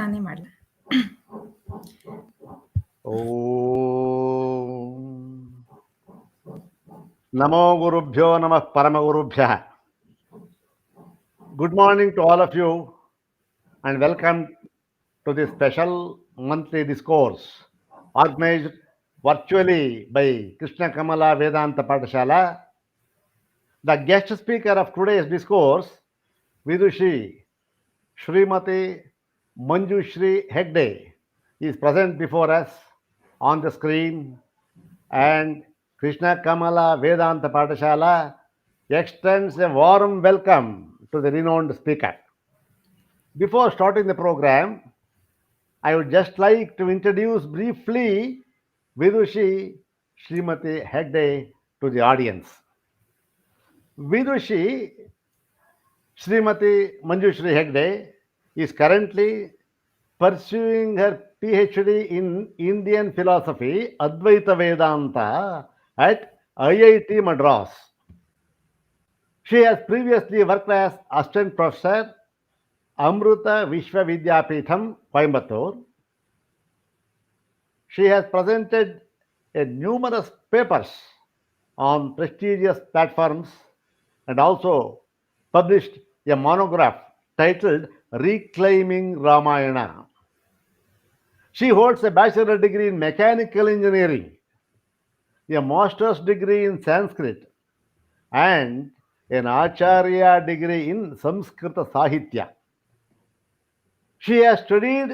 ನಾನೇ ಮಾಡಲ. ಓಂ ನಮೋ ಗುರುಭ್ಯೋ ನಮಃ ಪರಮಗುರುಭ್ಯಃ. Good morning to all of you and welcome to this special monthly discourse organized virtually by Krishna Kamala Vedanta Pathashala. The guest speaker of today's discourse, Vidushi Smt.Manjushri Hegde, is present before us on the screen, and Krishna Kamala Vedanta Pathashala extends a warm welcome to the renowned speaker. Before starting the program, I would just like to introduce briefly Vidushi Srimati Hegde to the audience. Vidushi Srimati Manjushri Hegde is currently pursuing her PhD in Indian philosophy, Advaita Vedanta, at IIT Madras. She has previously worked as assistant professor, Amruta Vishwa Vidyapitham, Coimbatore. She has presented numerous papers on prestigious platforms and also published a monograph titled Reclaiming Ramayana. She holds a bachelor degree in mechanical engineering, a master's degree in Sanskrit, and an Acharya degree in Samskrita Sahitya. She has studied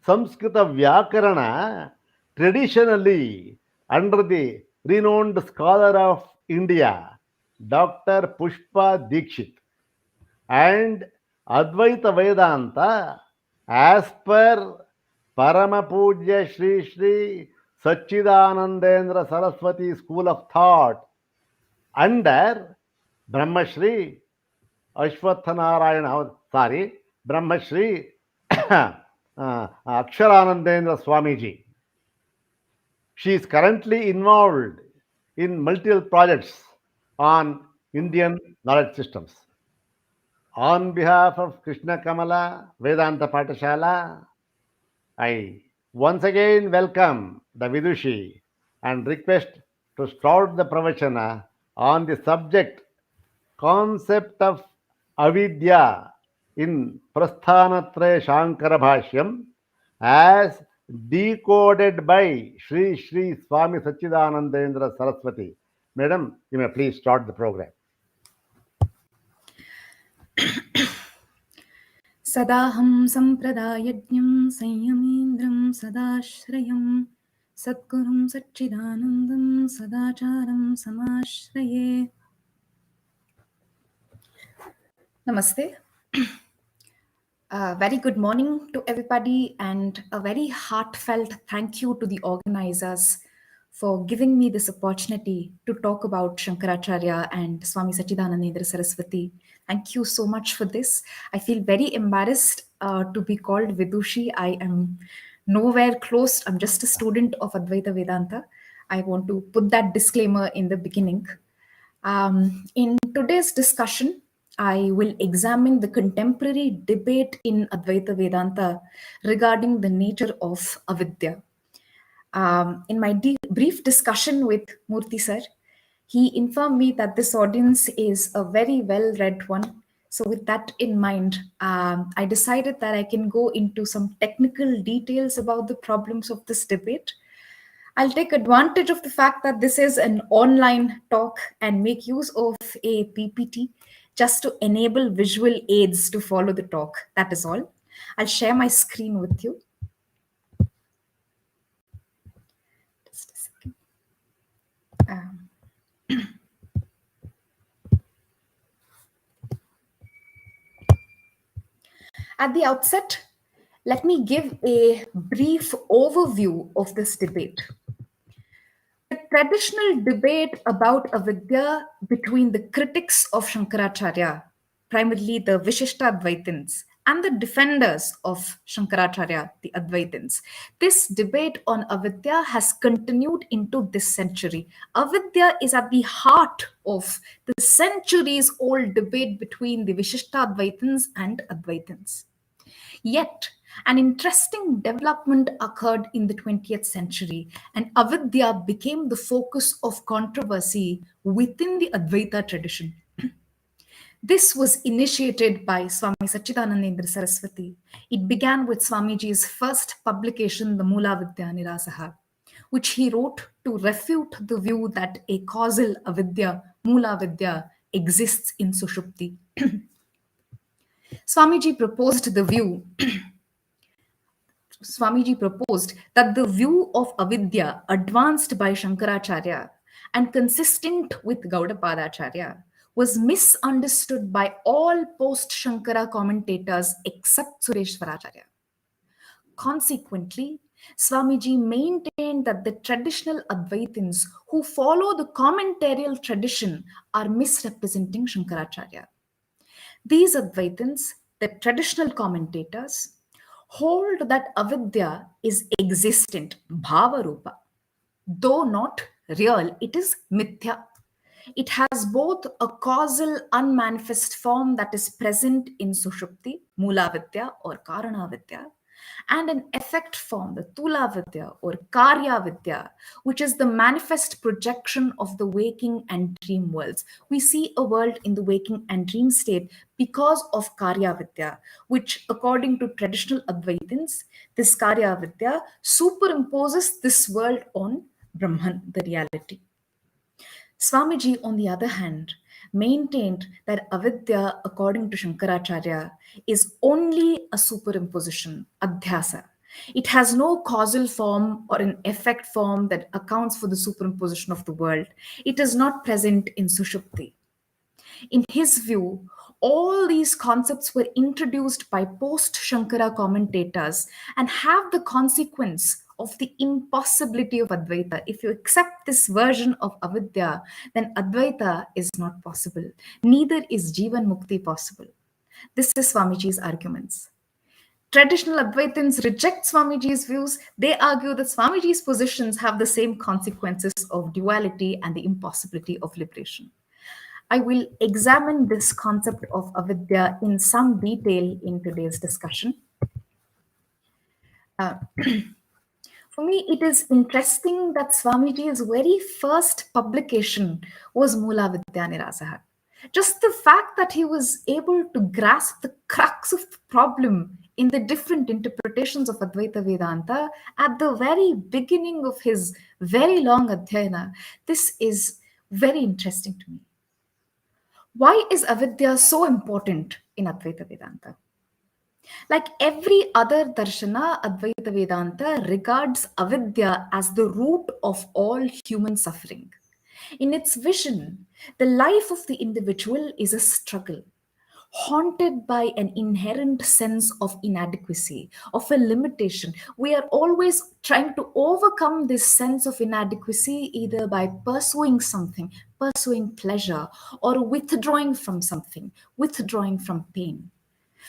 Samskrita Vyakarana traditionally under the renowned scholar of India, Dr. Pushpa Dikshit, and Advaita Vedanta as per Parama Pujya Shri Shri Satchidanandendra Saraswathi School of Thought under Brahmashri Brahmashri Aksharanandendra Swamiji. She is currently involved in multiple projects on Indian knowledge systems. On behalf of Krishna Kamala Vedanta Pathashala, I once again welcome the Vidushi and request to start the pravachana on the subject concept of Avidya in Prasthanatraya Shankara Bhashyam as decoded by Sri Sri Swami Satchidanandendra Saraswathi. Madam, you may please start the program. सदाहं सम्प्रदायज्ञं संयमेन्द्रं सदाश्रयं सद्गुरुं सच्चिदानन्दं सदाचारं समाश्रये. Namaste. Very good morning to everybody, and a very heartfelt thank you to the organizers for giving me this opportunity to talk about Shankaracharya and Swami Satchidanandendra Saraswathi. Thank you so much for this. I feel very embarrassed to be called Vidushi. I am nowhere close. I'm just a student of Advaita Vedanta. I want to put that disclaimer in the beginning. In today's discussion, I will examine the contemporary debate in Advaita Vedanta regarding the nature of Avidya. In my brief discussion with Murthy sir, he informed me that this audience is a very well-read one. So with that in mind, I decided that I can go into some technical details about the problems of this debate. I'll take advantage of the fact that this is an online talk and make use of a PPT just to enable visual aids to follow the talk. That is all. I'll share my screen with you. Just a second. At the outset, let me give a brief overview of this debate. The traditional debate about Avidya between the critics of Shankaracharya, primarily the Vishishtadvaitins, and the defenders of Shankaracharya, the Advaitins. This debate on Avidya has continued into this century. Avidya is at the heart of the centuries-old debate between the Vishishtadvaitins and Advaitins. Yet, An interesting development occurred in the 20th century, and Avidya became the focus of controversy within the Advaita tradition. This was initiated by Swami Satchidanandendra Saraswathi. It began with Swamiji's first publication, the Mula Vidya Nirasaha, which he wrote to refute the view that a causal avidya, Mula Vidya, exists in Sushupti. Swamiji proposed the view Swamiji proposed that the view of avidya advanced by Shankaracharya and consistent with Gaudapadacharya was misunderstood by all post Shankara commentators except Sureshwaracharya. Consequently, Swamiji maintained that the traditional Advaitins who follow the commentarial tradition are misrepresenting Shankaracharya. These Advaitins, the traditional commentators, hold that avidya is existent, bhava-rupa. Though not real, it is mithya. It has both a causal unmanifest form that is present in Sushupti, Mula Vidya or Karana Vidya, and an effect form, the Tula Vidya or Karya Vidya, which is the manifest projection of the waking and dream worlds. We see a world in the waking and dream state because of Karya Vidya, which, according to traditional Advaitins, this Karya Vidya superimposes this world on Brahman, the reality. Swamiji, on the other hand, maintained that avidya, according to Shankaracharya, is only a superimposition, adhyasa. It has no causal form or an effect form that accounts for the superimposition of the world. It is not present in Sushupti. In his view, all these concepts were introduced by post Shankara commentators and have the consequence of the impossibility of Advaita. If you accept this version of Avidya, then Advaita is not possible. Neither is Jivan Mukti possible. This is Swamiji's arguments. Traditional Advaitins reject Swamiji's views. They argue that Swamiji's positions have the same consequences of duality and the impossibility of liberation. I will examine this concept of avidya in some detail in today's discussion. Uh, for me, it is interesting that Swamiji's very first publication was Mula Vidya Nirasaha. Just the fact that he was able to grasp the crux of the problem in the different interpretations of Advaita Vedanta at the very beginning of his very long adhyayana, this is very interesting to me. Why is avidya so important in Advaita Vedanta? Like every other darshana, Advaita Vedanta regards avidya as the root of all human suffering. In its vision, the life of the individual is a struggle, haunted by an inherent sense of inadequacy, of a limitation. We are always trying to overcome this sense of inadequacy either by pursuing something, pursuing pleasure, or withdrawing from something, withdrawing from pain.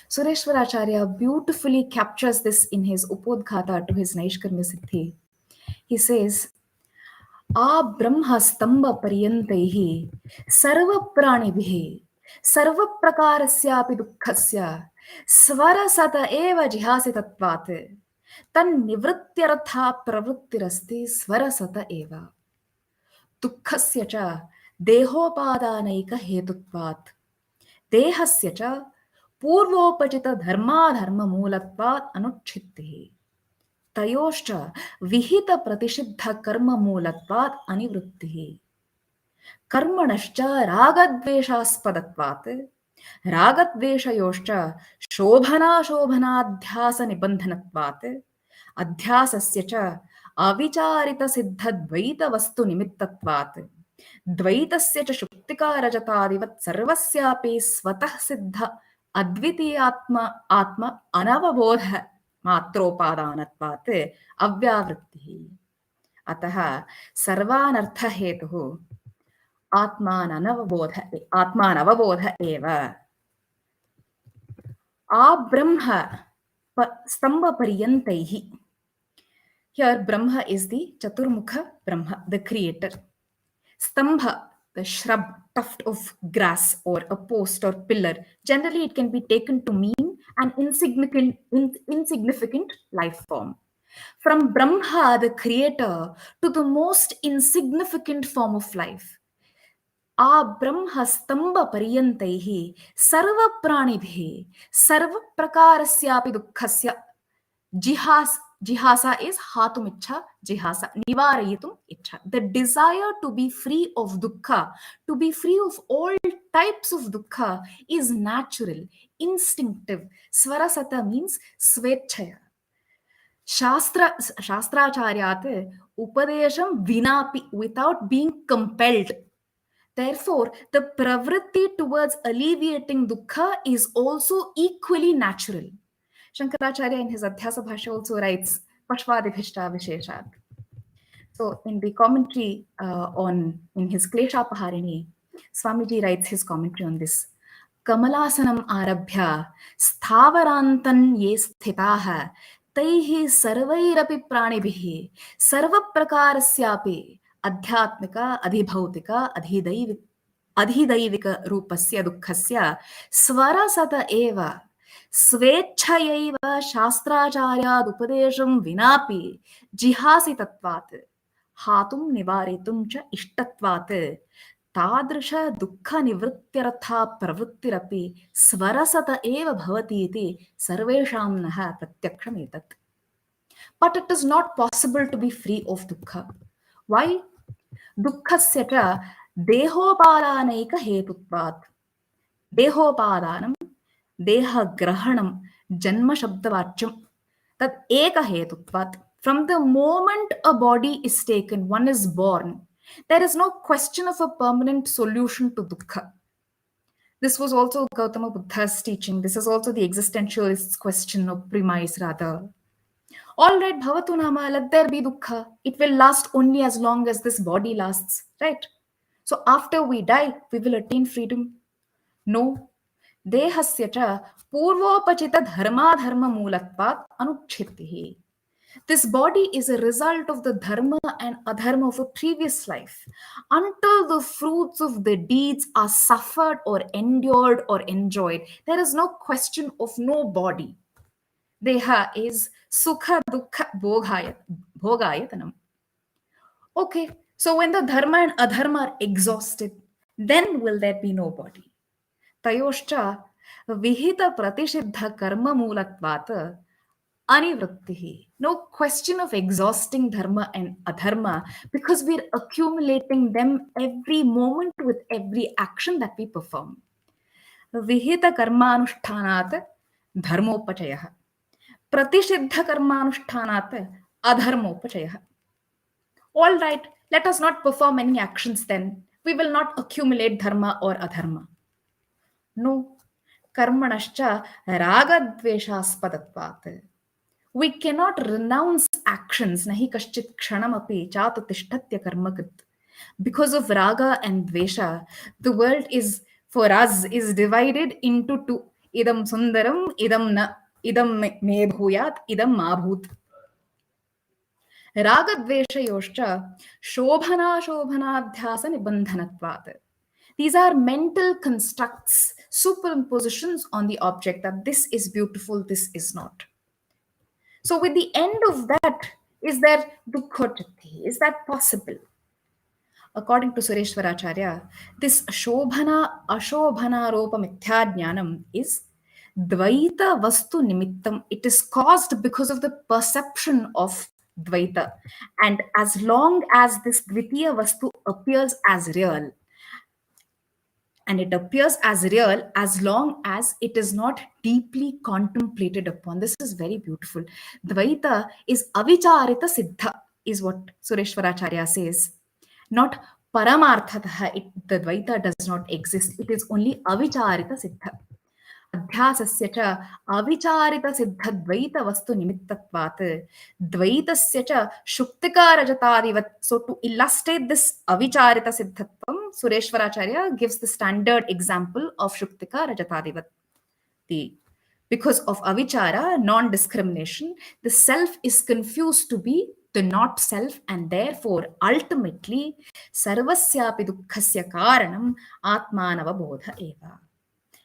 Sureshwaracharya beautifully captures this in his Upodghata to his Naishkarmya Siddhi. He says, आ ब्रह्म स्तंभ पर्यन्तैः सर्वप्राणिभिः सर्वप्रकारस्यापि दुःखस्य स्वरसत एव जिहासितत्वात् तन्निवृत्त्यर्था प्रवृत्तिरस्ति स्वरसत एव दुःखस्य च देहोपादानैकहेतुत्वात् देहस्य च पूर्वोपचितधर्माधर्ममूलत्वात् अनुच्छित्तिः तयोश्च विहित प्रतिषिद्ध कर्म मूलत्वात् अनिवृत्तिः कर्मणश्च रागद्वेषास्पदत्वात् रागद्वेषयोश्च शोभनाशोभनाध्यास निबन्धनत्वात् अध्यासस्य च अविचारित सिद्ध द्वैत वस्तु निमित्तत्वात् द्वैतस्य च शुक्तिकारजतादिवत् सर्वस्यापि स्वतः सिद्ध अद्वितीयात्म आत्म अनवबोध मात्रोपादानत्वात् अव्यावृत्तिः अतः सर्वानर्थहेतुः आत्मानवबोध एव आब्रह्म स्तंभपर्यन्तैः. Here Brahma is the Chaturmukha Brahma, the creator. Stambha, the shrub, tuft of grass or a post or pillar. Generally, it can be taken to mean an insignificant life form. From Brahma, the creator, to the most insignificant form of life. आ ब्रह्म स्तंभ पर्यन्तैः सर्वप्राणिभिः सर्वप्रकारस्यापि दुःखस्य jihasa is hatumiccha, jihasa nivarayitum ichha. The desire to be free of dukkha, to be free of all types of dukkha is natural, instinctive. Swarasata means swechaya. Shastracharyat upadesham vinapi, without being compelled. Therefore, the pravritti towards alleviating dukkha is also equally natural. Shankaracharya in his Adhyasa Bhashya also writes Pashvadibhishta Visheshat. So in the commentary in his Klesha Paharini, Swamiji writes his commentary on this. Kamalasanam arabhya sthavarantan ye sthitaha taihi sarvairapi pranibhihi sarvaprakarasyapi adhyatmika adhibhautika adhidaivika rupasya dukkhasya swarasata eva स्वेच्छयैव शास्त्राचार्याद् उपदेशं विनापि जिहासि तत्त्वात् हातुं निवारितुं च इष्टत्वात् तादृश दुःखनिवृत्त्यर्था प्रवृत्तिरपि स्वरसत एव भवति इति सर्वेषां नः प्रत्यक्षमेतत्. But it is not possible to be free of dukkha. Why? Dukkhasya च देहोपादानैकहेतुत्वात्. देहोपादानं देहग्रहणं जन्मशब्दवाच्यं तत् एकहेतुत्वात्. From the moment a body is taken, one is born, there is no question of a permanent solution to dukkha. This was also Gautama Buddha's teaching. This is also the existentialist's question or premise rather. All right, bhavatu nama, let there be dukkha. It will last only as long as this body lasts, right? So after we die, we will attain freedom. No. देहस्य च पूर्वोपचित धर्माधर्म मूलत्वात् अनुच्छित्तिः. This body is a result of the dharma and adharma of a previous life. Until the fruits of the deeds are suffered or endured or enjoyed, there is no question of no body. Deha is sukha dukkha bhogayatanam. Okay, so when the dharma and adharma are exhausted, then will there be no body? तयोश्च विहित प्रतिषिद्ध कर्म मूलत्वात् anivrittihi. No question of exhausting dharma and adharma because we're accumulating them every moment with every action that we perform. Vihita karmanushthanat dharmopachayah. Pratishiddha karmanushthanat adharmopachayah. All right, let us not perform any actions then. We will not accumulate dharma or adharma. No, karmanascha ragadveshaspadatvat. We cannot renounce actions. Nahi kaschit kshanamapi chatu tishtatya karmakrit. Because of raga and dvesha, the world is, for us, is divided into two. Idam sundaram, idam me bhuyat, idam ma bhut. Ragadveshayoscha shobhana shobhanadhyasa nibandhanatvat. These are mental constructs, superimpositions on the object that this is beautiful, this is not. So with the end of that, is there dukkha-chitti? Is that possible? According to Sureshwaracharya, this shobhana ashobhana ropa mithya is dvaita vastu nimittam. It is caused because of the perception of dvaita. And as long as this dvitiya vastu appears as real, and it appears as real as long as it is not deeply contemplated upon. This is very beautiful. Dvaita is avicharita siddha, is what Sureshwaracharya says. Not paramarthatah, the Dvaita does not exist. It is only avicharita siddha. अध्यासस्य च अविचारितसिद्धद्वैतवस्तुनिमित्तत्वात् द्वैतस्य च शुक्तिकारजतादिवत्. So to illustrate this avicharitasiddhatvam, Sureshwaracharya gives the standard example of Shuktika Rajatadivat. Because of avichara, non-discrimination, the self is confused to be the not self, and therefore ultimately sarvasyapi dukkhasya karanam atmanava bodha eva.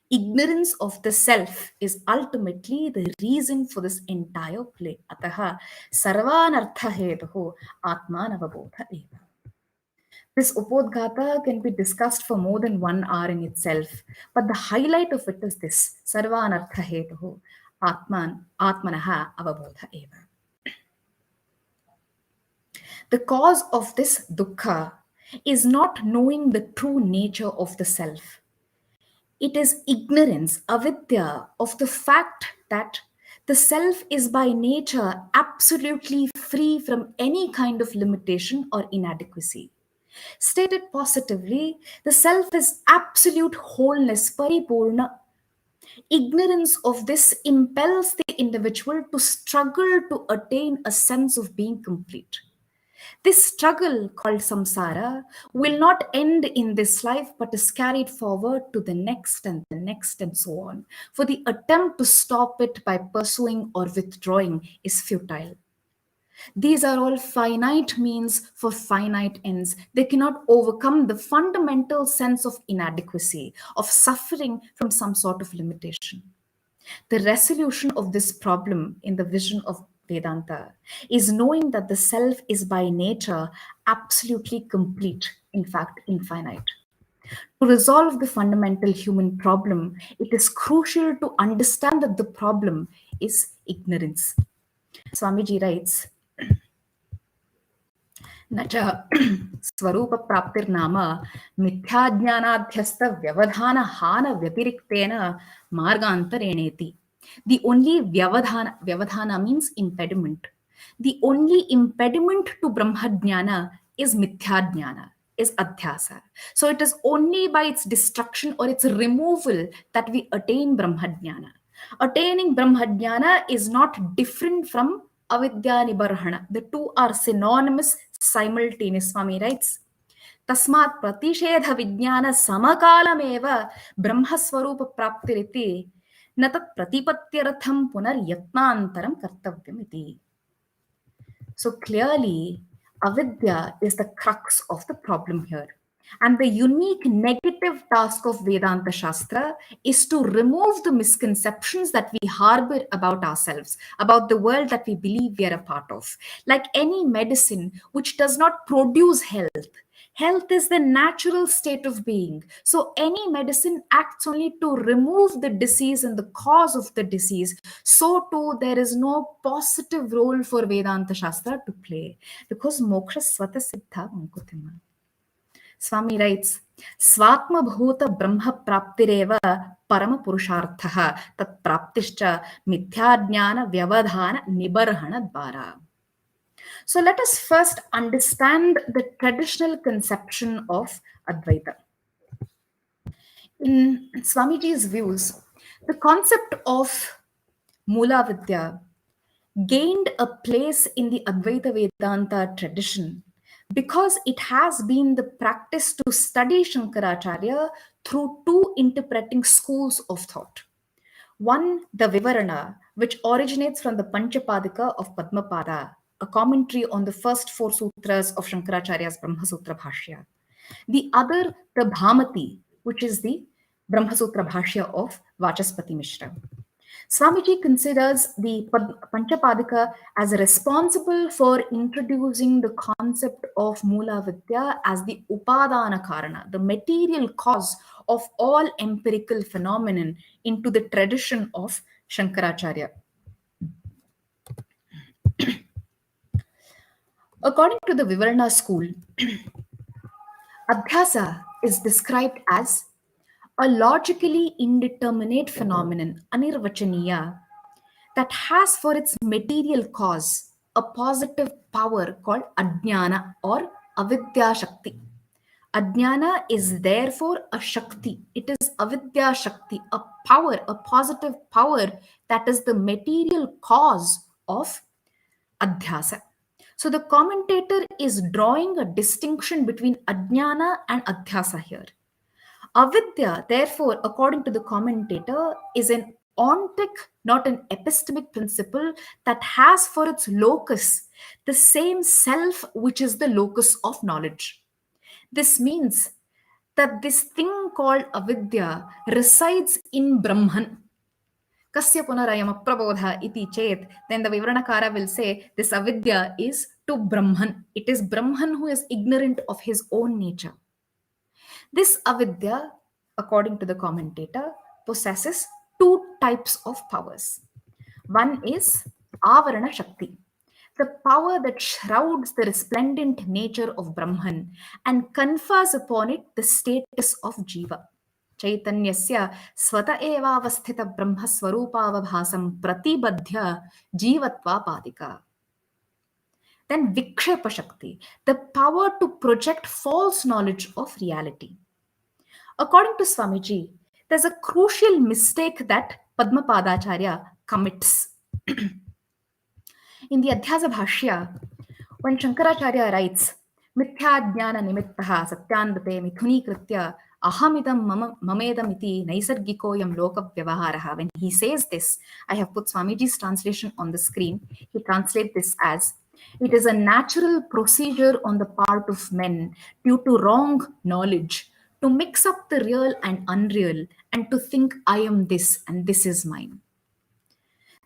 Ignorance of the self is ultimately the reason for this entire play. Ataha sarvanartha hetuhu atmanavabodha eva. This Upodghata can be discussed for more than 1 hour in itself, but the highlight of it is this Sarvanartha hetuhu Atmanaha avabodha eva. The cause of this dukkha is not knowing the true nature of the self. It is ignorance, avidya, of the fact that the self is by nature absolutely free from any kind of limitation or inadequacy. Stated positively, the self is absolute wholeness, paripurna. Ignorance of this impels the individual to struggle to attain a sense of being complete. This struggle, called samsara, will not end in this life but is carried forward to the next and the next and so on. For the attempt to stop it by pursuing or withdrawing is futile. These are all finite means for finite ends. They cannot overcome the fundamental sense of inadequacy, of suffering from some sort of limitation. The resolution of this problem in the vision of Vedanta is knowing that the self is by nature absolutely complete, in fact, infinite. To resolve the fundamental human problem, it is crucial to understand that the problem is ignorance. Swamiji writes, न च स्वरूपप्राप्तिर्नाम मिथ्याज्ञानाध्यस्तव्यवधानहानव्यतिरिक्तेन मार्गान्तरेणेति. The only vyavadhana means impediment. The only impediment to Brahmajnana is mithyajnana, is adhyasa. So it is only by its destruction or its removal that we attain Brahmajnana. Attaining Brahmajnana is not different from avidya nibarhana. The two are synonymous simultaneous. Swami writes, Tasmat pratishedha vijnana samakalameva brahmaswarupa praptiriti natat pratipatyartham punar yatnantaram kartavyam iti. So clearly, avidya is the crux of the problem here. And the unique negative task of Vedanta Shastra is to remove the misconceptions that we harbor about ourselves, about the world that we believe we are a part of. Like any medicine which does not produce health, health is the natural state of being. So any medicine acts only to remove the disease and the cause of the disease. So too, there is no positive role for Vedanta Shastra to play because moksha swata siddha mankutima. Swami writes, Swatma bhuta brahma praptireva parama purusharthaha tat praptischa mithyajnana vyavadhana nibarhana dvara. So let us first understand the traditional conception of Advaita. In Swamiji's views, the concept of Mula Vidya gained a place in the Advaita Vedanta tradition because it has been the practice to study Shankaracharya through two interpreting schools of thought. One, the Vivarana, which originates from the Panchapadika of Padmapada, a commentary on the first four sutras of Shankaracharya's Brahma Sutra Bhashya. The other, the Bhamati, which is the Brahma Sutra Bhashya of Vachaspati Mishra. Swamiji considers the Panchapadika as responsible for introducing the concept of Mula Vidya as the Upadana Karana, the material cause of all empirical phenomenon into the tradition of Shankaracharya. According to the Vivarana school, Adhyasa is described as a logically indeterminate phenomenon, anirvachaniya, that has for its material cause a positive power called ajnana or avidya shakti. Ajnana is therefore a shakti. It is avidya shakti, a power, a positive power that is the material cause of adhyasa. So the commentator is drawing a distinction between ajnana and adhyasa here. Avidya, therefore, according to the commentator, is an ontic, not an epistemic principle that has for its locus the same self which is the locus of knowledge. This means that this thing called avidya resides in Brahman. Kasya punarayam aprabodha iti chet, then the Vivranakara will say this avidya is to Brahman. It is Brahman who is ignorant of his own nature. This avidya, according to the commentator, possesses two types of powers. One is avarana shakti, the power that shrouds the resplendent nature of Brahman and confers upon it the status of jiva. Chaitanyasya swata evavasthita brahma swarupavabhasam pratibadhya jivatva padika. Then vikshepa shakti, the power to project false knowledge of reality. According to Swamiji, there's a crucial mistake that Padmapadacharya commits. In the Adhyasa Bhashya, when Shankaracharya writes, Mithya jnana nimittaha satyandate mithuni kritya ahamidam mamedam iti naisargikoyam loka vyavaharaha. When he says this, I have put Swamiji's translation on the screen. He translates this as, it is a natural procedure on the part of men due to wrong knowledge to mix up the real and unreal and to think I am this and this is mine.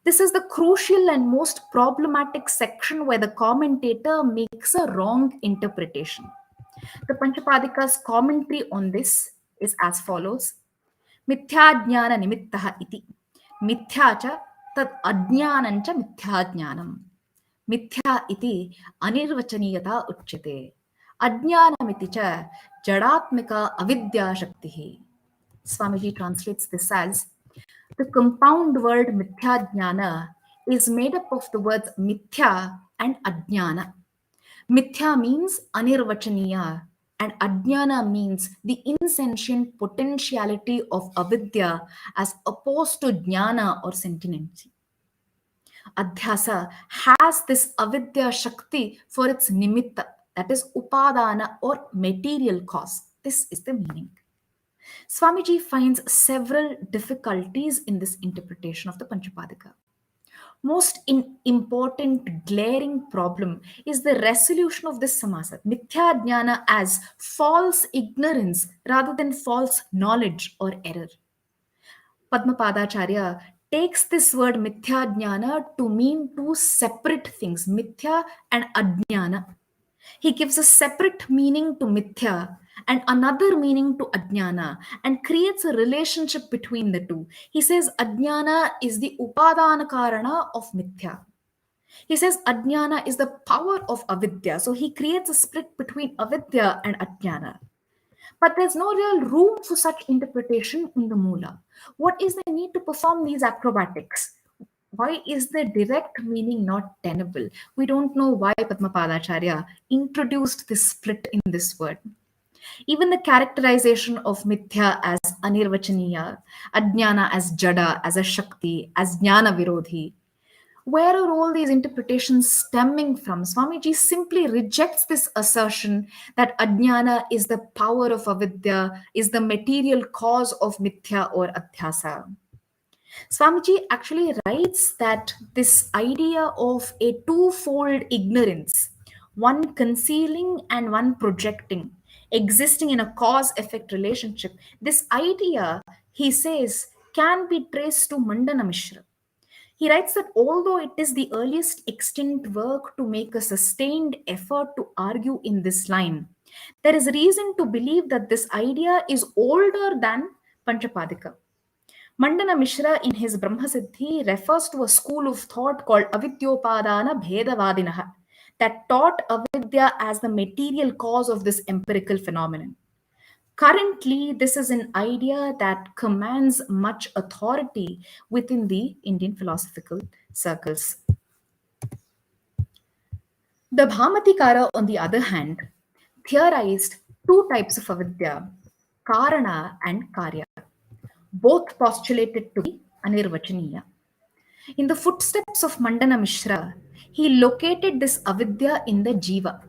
This is the crucial and most problematic section where the commentator makes a wrong interpretation. The Panchapadika's commentary on this is as follows. Mithya jnana nimittaha iti. Mithya cha tad ajnanancha mithya jnanam. Mithya iti anirvachaniyata uchyate. Ajnanamiti cha jadatmika avidya shaktihi. Swamiji translates this as, the compound word mithya jnana is made up of the words mithya and ajnana. Mithya means anirvachaniya and ajnana means the insentient potentiality of avidya as opposed to jnana or sentiency. Adhyasa has this avidya shakti for its nimitta, that is upadana or material cause. This is the meaning. Swamiji finds several difficulties in this interpretation of the Panchapadika. Most important glaring problem is the resolution of this samasa, mithya jnana, as false ignorance rather than false knowledge or error. Padmapadacharya takes this word mithya jnana to mean two separate things, mithya and ajnana. He gives a separate meaning to mithya and another meaning to ajnana and creates a relationship between the two. He says ajnana is the upadana karana of mithya. He says ajnana is the power of avidya. So he creates a split between avidya and ajnana. But there's no real room for such interpretation in the Mula. What is the need to perform these acrobatics? Why is the direct meaning not tenable? We don't know why Padmapadacharya introduced this split in this word. Even the characterization of mithya as anirvachaniya, ajnana as jada, as a shakti, as jnana virodhi, where are all these interpretations stemming from? Swamiji simply rejects this assertion that ajnana is the power of avidya, is the material cause of mithya or adhyasa. Swamiji actually writes that this idea of a twofold ignorance, one concealing and one projecting, existing in a cause effect relationship, this idea, he says, can be traced to Mandana Mishra. He writes that although it is the earliest extant work to make a sustained effort to argue in this line, there is reason to believe that this idea is older than Panchapadika. Mandana Mishra in his Brahmasiddhi refers to a school of thought called Avidyopadana Bhedavadinaha that taught avidya as the material cause of this empirical phenomenon. Currently, this is an idea that commands much authority within the Indian philosophical circles. The Bhamatikara, on the other hand, theorized two types of avidya, Karana and Karya, both postulated to be anirvachaniya. In the footsteps of Mandana Mishra, he located this avidya in the jiva.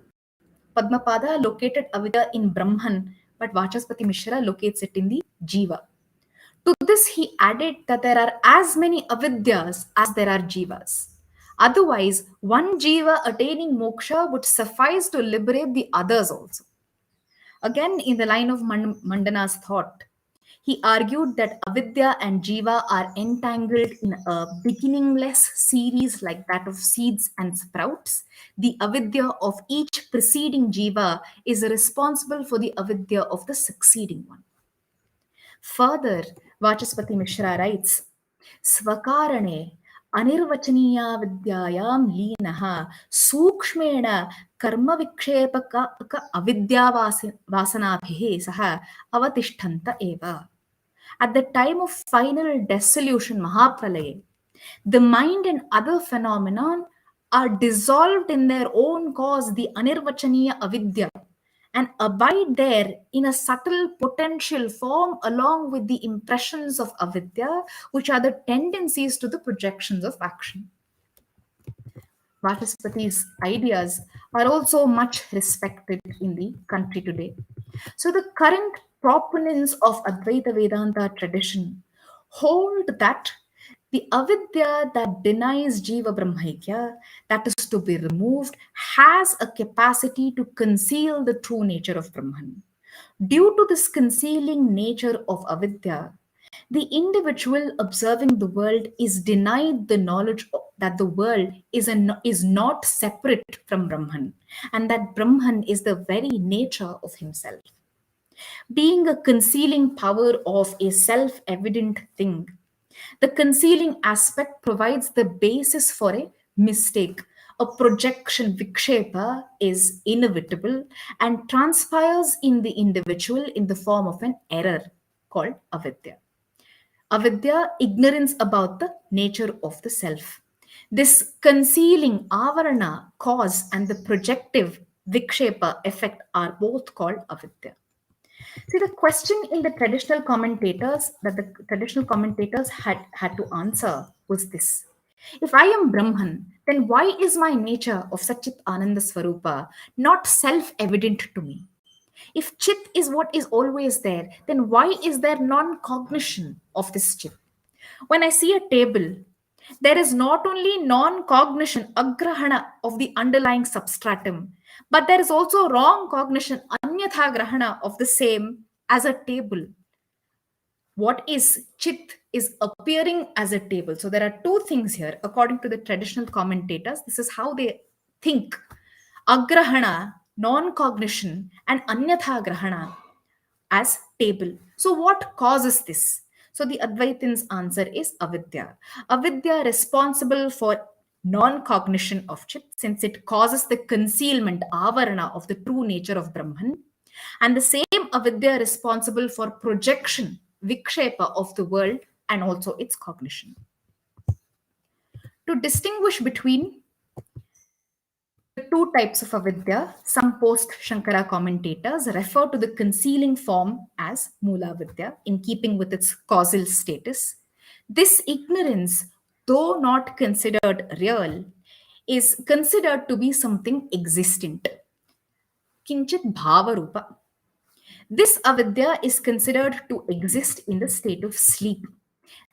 Padmapada located avidya in Brahman, but Vachaspati Mishra locates it in the jiva. To this, he added that there are as many avidyas as there are jivas. Otherwise, one jiva attaining moksha would suffice to liberate the others also. Again, in the line of Mandana's thought, he argued that avidya and jiva are entangled in a beginningless series like that of seeds and sprouts. The avidya of each preceding jiva is responsible for the avidya of the succeeding one. Further, Vachaspati Mishra writes, Svakarane anirvachaniya vidyayam leenaha sukshmena karma vikshepaka avidya vasanabhihi saha avatishtanta eva. At the time of final dissolution, Mahapralaya, the mind and other phenomenon are dissolved in their own cause, the anirvachaniya avidya, and abide there in a subtle potential form along with the impressions of avidya, which are the tendencies to the projections of action. Vachaspati's ideas are also much respected in the country today. So, the current proponents of Advaita Vedanta tradition hold that the avidya that denies Jiva Brahmaikya, that is to be removed, has a capacity to conceal the true nature of Brahman. Due to this concealing nature of avidya, the individual observing the world is denied the knowledge that the world is not separate from Brahman, and that Brahman is the very nature of himself. Being a concealing power of a self evident thing, the concealing aspect provides the basis for a mistake. A projection vikshepa is inevitable and transpires in the individual in the form of an error called avidya. Avidya, ignorance about the nature of the self. This concealing avarana, cause, and the projective vikshepa effect are both called avidya. See, the question in the traditional commentators that the traditional commentators had to answer was this. If I am Brahman, then why is my nature of Satchit Ananda Swarupa not self evident to me? If Chit is what is always there, then why is there non cognition of this Chit? When I see a table, there is not only non cognition, agrahana of the underlying substratum, but there is also wrong cognition, anyatha grahana of the same as a table. What is chit is appearing as a table. So there are two things here, according to the traditional commentators. This is how they think: agrahana, non cognition, and anyatha grahana as table. So, what causes this? So, the Advaitins' answer is avidya. Avidya responsible for non cognition of Chit, since it causes the concealment, avarana, of the true nature of Brahman. And the same avidya responsible for projection, vikshepa of the world and also its cognition. To distinguish between the two types of avidya, some post-Shankara commentators refer to the concealing form as Mula Vidya, in keeping with its causal status. This ignorance, though not considered real, is considered to be something existent. Kinchit Bhavarupa. This avidya is considered to exist in the state of sleep.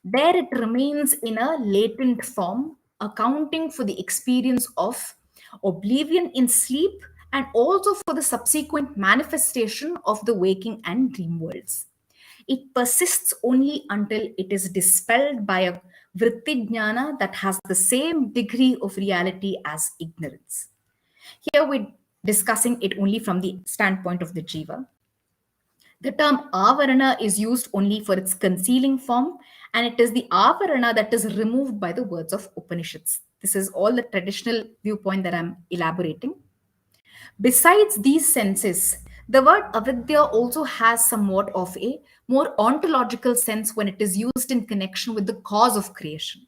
There it remains in a latent form, accounting for the experience of oblivion in sleep and also for the subsequent manifestation of the waking and dream worlds. It persists only until it is dispelled by a vritti jnana that has the same degree of reality as ignorance. Here we're discussing it only from the standpoint of the jiva. The term avarana is used only for its concealing form, and it is the avarana that is removed by the words of Upanishads. This is all the traditional viewpoint that I'm elaborating. Besides these senses, the word avidya also has somewhat of a more ontological sense when it is used in connection with the cause of creation.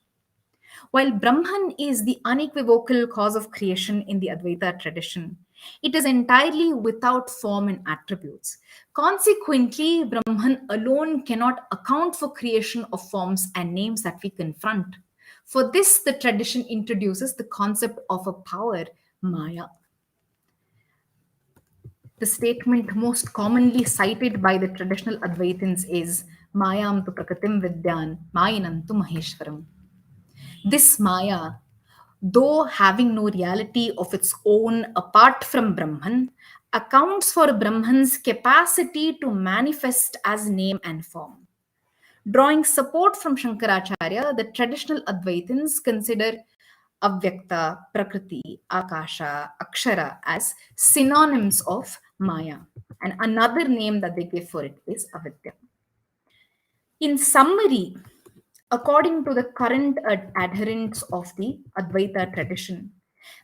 While Brahman is the unequivocal cause of creation in the Advaita tradition, it is entirely without form and attributes. Consequently, Brahman alone cannot account for creation of forms and names that we confront. For this, the tradition introduces the concept of a power, Maya. The statement most commonly cited by the traditional Advaitins is Mayam tu prakatim vidyan, Mayinam tu Maheshwaram. This Maya, though having no reality of its own apart from Brahman, accounts for Brahman's capacity to manifest as name and form. Drawing support from Shankaracharya, the traditional Advaitins consider Avyakta, Prakriti, Akasha, Akshara as synonyms of Maya. And another name that they give for it is Avidya. In summary, according to the current adherents of the Advaita tradition,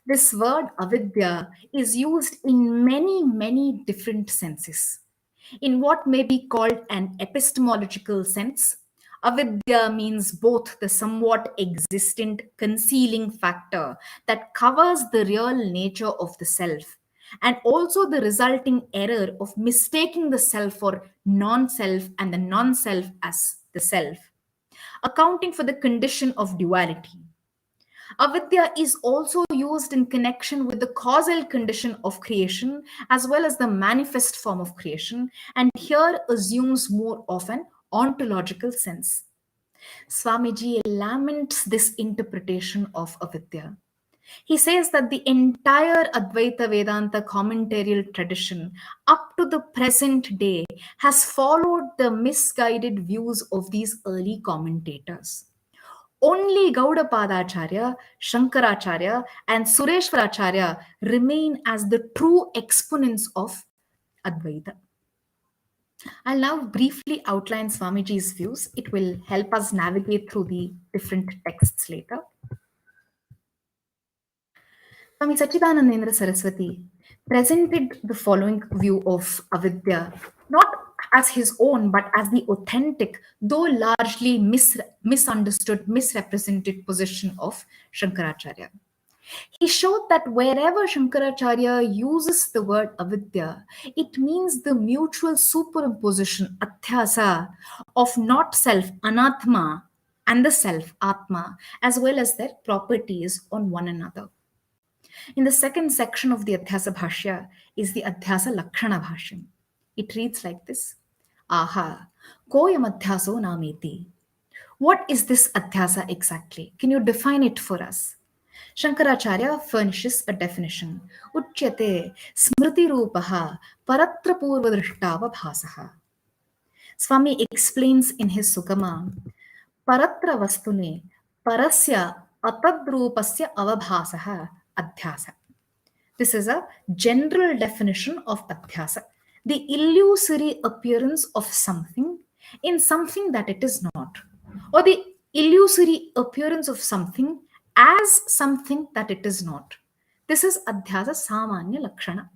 this word avidya is used in many, many different senses. In what may be called an epistemological sense, avidya means both the somewhat existent concealing factor that covers the real nature of the self and also the resulting error of mistaking the self for non self and the non self as the self, accounting for the condition of duality. Avidya is also used in connection with the causal condition of creation as well as the manifest form of creation, and here assumes more of an ontological sense. Swamiji laments this interpretation of avidya. He says that the entire Advaita Vedanta commentarial tradition up to the present day has followed the misguided views of these early commentators. Only Gaudapadacharya, Shankaracharya, and Sureshwaracharya remain as the true exponents of Advaita. I'll now briefly outline Swamiji's views. It will help us navigate through the different texts later. Swami Satchidanandendra Saraswathi presented the following view of avidya, not as his own, but as the authentic, though largely misunderstood, misrepresented position of Shankaracharya. He showed that wherever Shankaracharya uses the word avidya, it means the mutual superimposition, adhyasa, of not self, anatma, and the self, atma, as well as their properties on one another. In the second section of the Adhyasa Bhashya is the Adhyasa Lakshana Bhashyam. It reads like this: Aha, koyam adhyaso nameti. What is this adhyasa exactly? Can you define it for us? Shankaracharya furnishes a definition. Uchyate smriti rupaha paratra purva drishtava bhasaha. Swami explains in his Sukama, paratra vastune parasya atadrupasya avabhasaha adhyasa. This is a general definition of adhyasa, the illusory appearance of something in something that it is not, or the illusory appearance of something as something that it is not. This is adhyasa samanya lakshana.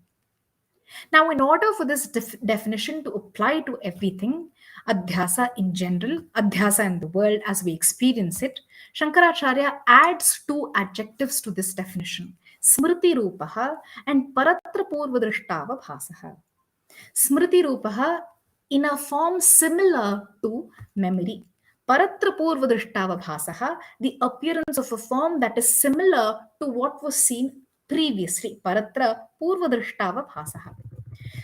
Now, in order for this definition to apply to everything, adhyasa in general, adhyasa in the world as we experience it, Shankaracharya adds two adjectives to this definition: smriti rupaha and paratra purva drishtava bhasaha. Smriti rupaha in a form similar to memory. Paratra purva drishtava bhasaha, the appearance of a form that is similar to what was seen previously. Paratra purva drishtava bhasaha.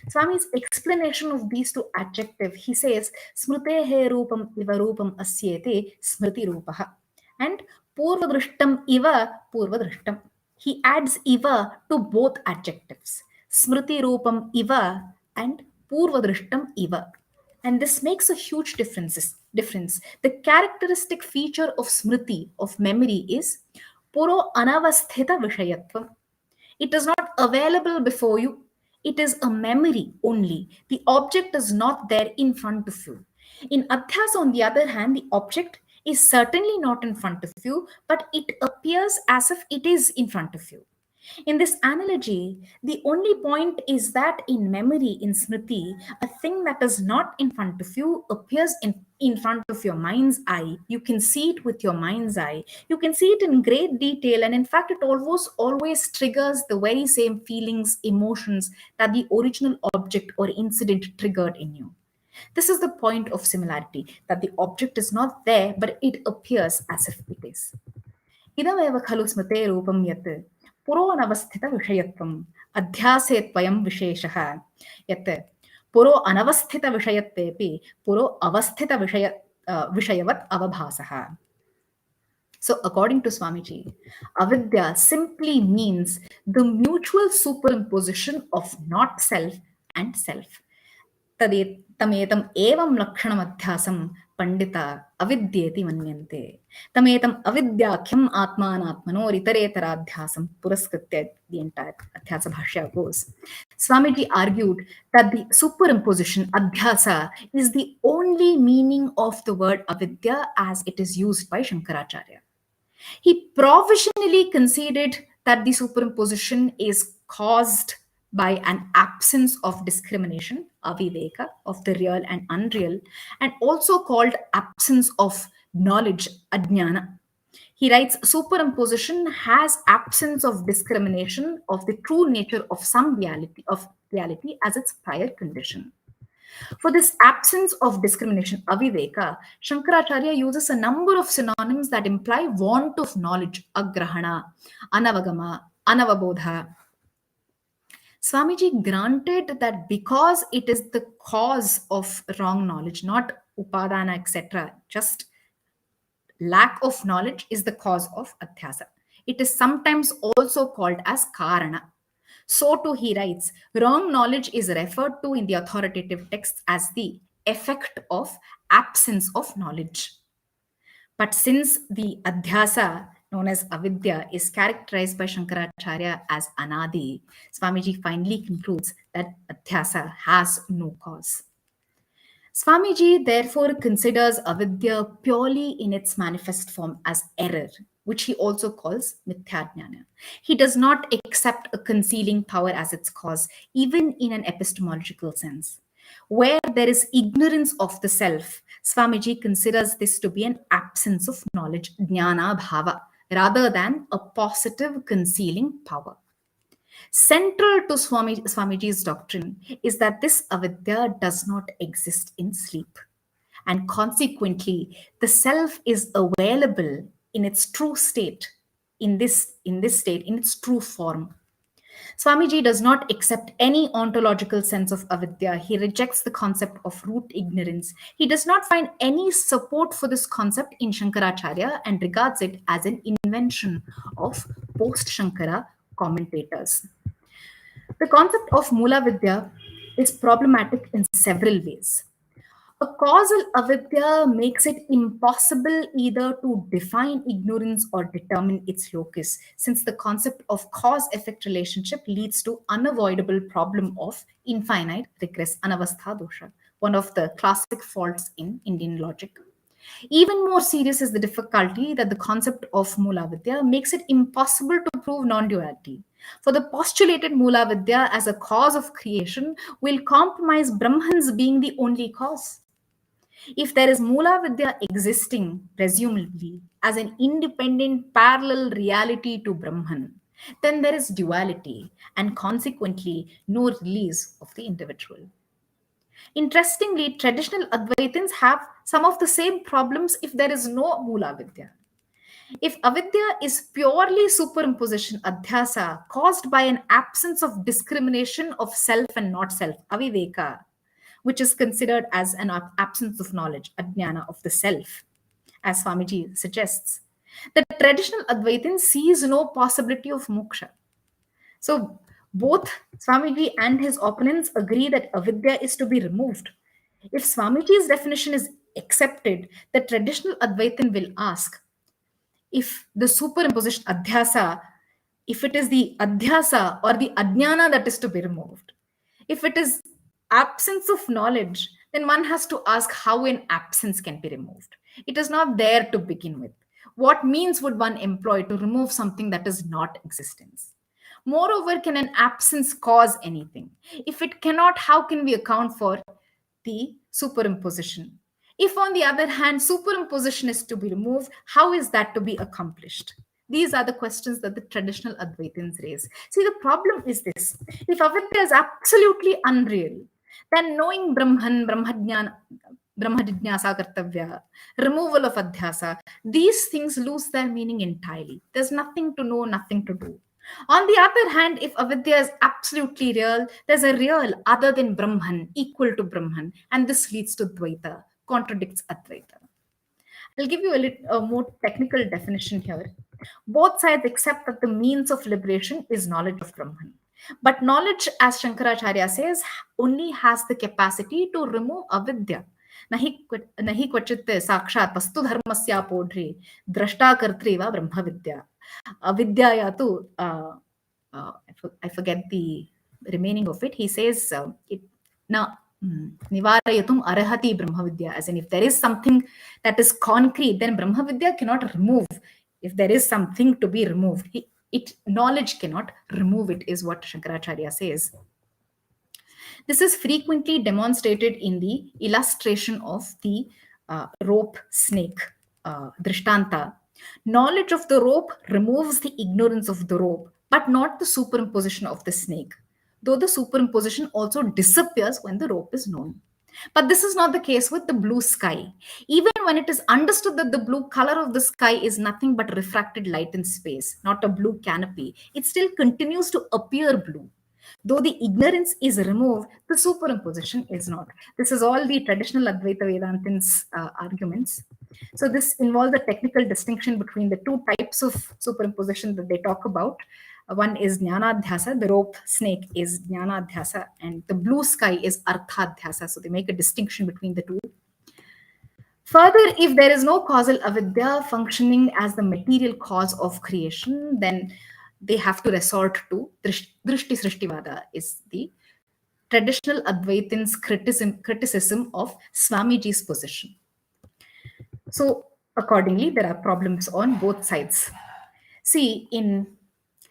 Swami's explanation of these two adjectives, he says, Smritehe rupam iva rupam asyete smriti rupaha. And purvadrishtam iva purvadrishtam. He adds iva to both adjectives, smriti rupam iva and purvadrishtam iva. And this makes a huge difference. The characteristic feature of smriti, of memory, is puro anavasthita vishayatvam. It is not available before you. It is a memory only. The object is not there in front of you. In Adhyasa, on the other hand, the object is certainly not in front of you, but it appears as if it is in front of you. In this analogy, the only point is that in memory, in smriti, a thing that is not in front of you appears in front of your mind's eye. You can see it with your mind's eye. You can see it in great detail. And in fact, it always triggers the very same feelings, emotions that the original object or incident triggered in you. This is the point of similarity, that the object is not there, but it appears as if it is. Idameva khalu smrite rupam yat puro anavasthita vishayatvam adhyase tvayam visheshaha yat puro anavasthita vishayattepi puro avasthita vishayavat avabhasaha. So, according to Swamiji, avidya simply means the mutual superimposition of not self and self. तमेतम एवं लक्षणमध्यासं पंडिता अविद्येति मन्यन्ते तमेतम अविद्याख्यम आत्मानात्मनोरितरेतराध्यासं पुरस्कृत्य the entire adhyasa bhashya goes. Swamiji argued that the superimposition adhyasa is the only meaning of the word avidya as it is used by Shankaracharya. He provisionally conceded that the superimposition is caused by an absence of discrimination, aviveka, of the real and unreal, and also called absence of knowledge, ajnana. He writes, superimposition has absence of discrimination of the true nature of some reality as its prior condition. For this absence of discrimination, aviveka, Shankaracharya uses a number of synonyms that imply want of knowledge, agrahana, anavagama, anavabodha. Swamiji granted that because it is the cause of wrong knowledge, not upadana, etc., just lack of knowledge is the cause of adhyasa. It is sometimes also called as karana. So too, he writes, wrong knowledge is referred to in the authoritative texts as the effect of absence of knowledge. But since the adhyasa, known as avidya, is characterized by Shankaracharya as anadi, Swamiji finally concludes that adhyasa has no cause. Swamiji therefore considers avidya purely in its manifest form as error, which he also calls mithyajnana. He does not accept a concealing power as its cause, even in an epistemological sense. Where there is ignorance of the self, Swamiji considers this to be an absence of knowledge, jnana bhava, rather than a positive concealing power. Central to Swamiji's doctrine is that this avidya does not exist in sleep. And consequently, the self is available in its true state, in this state, in its true form. Swamiji does not accept any ontological sense of avidya. He rejects the concept of root ignorance. He does not find any support for this concept in Shankaracharya and regards it as an invention of post Shankara commentators. The concept of Mula Vidya is problematic in several ways. A causal avidya makes it impossible either to define ignorance or determine its locus, since the concept of cause-effect relationship leads to unavoidable problem of infinite regress, anavastha dosha, one of the classic faults in Indian logic. Even more serious is the difficulty that the concept of Mulavidya makes it impossible to prove non duality. For the postulated Mulavidya as a cause of creation will compromise Brahman's being the only cause. If there is Mulavidya existing, presumably, as an independent parallel reality to Brahman, then there is duality and consequently no release of the individual. Interestingly, traditional Advaitins have some of the same problems if there is no Mula Vidya. If avidya is purely superimposition, adhyasa, caused by an absence of discrimination of self and not self, aviveka, which is considered as an absence of knowledge, ajnana of the self, as Swamiji suggests, the traditional Advaitin sees no possibility of moksha. So both Swamiji and his opponents agree that avidya is to be removed. If Swamiji's definition is accepted, the traditional Advaitin will ask if the superimposition adhyasa, if it is the adhyasa or the ajnana that is to be removed. If it is absence of knowledge, then one has to ask how an absence can be removed. It is not there to begin with. What means would one employ to remove something that is not existence? Moreover, can an absence cause anything? If it cannot, how can we account for the superimposition? If, on the other hand, superimposition is to be removed, how is that to be accomplished? These are the questions that the traditional Advaitins raise. See, the problem is this. If avidya is absolutely unreal, then knowing Brahman, Brahma Jijnasa Kartavya, removal of adhyasa, these things lose their meaning entirely. There's nothing to know, nothing to do. On the other hand, if avidya is absolutely real, there's a real other than Brahman, equal to Brahman, and this leads to Dvaita, contradicts Advaita. I'll give you a more technical definition here. Both sides accept that the means of liberation is knowledge of Brahman. But knowledge, as Shankaracharya says, only has the capacity to remove avidya. Nahi क्वचित् साक्षात् वस्तु धर्मस्यापोढ्रे द्रष्टा कर्त्री वा ब्रह्म विद्या avidya tu I forget the remaining of it. He says it na nivarayatum arahati brahmavidya, as in if there is something that is concrete, then brahmavidya cannot remove. If there is something to be removed, it knowledge cannot remove it, is what Shankaracharya says. This is frequently demonstrated in the illustration of the rope snake drishtanta. Knowledge of the rope removes the ignorance of the rope, but not the superimposition of the snake, though the superimposition also disappears when the rope is known. But this is not the case with the blue sky. Even when it is understood that the blue color of the sky is nothing but refracted light in space, not a blue canopy, it still continues to appear blue. Though the ignorance is removed, the superimposition is not. This is all the traditional Advaita Vedantins' arguments. So this involves a technical distinction between the two types of superimposition that they talk about. One is Jnanadhyasa, the rope snake is Jnanadhyasa, and the blue sky is Arthadhyasa. So they make a distinction between the two. Further, if there is no causal avidya functioning as the material cause of creation, then they have to resort to Drishti Srishtivada, is the traditional Advaitins' criticism of Swamiji's position. So, accordingly, there are problems on both sides. See, in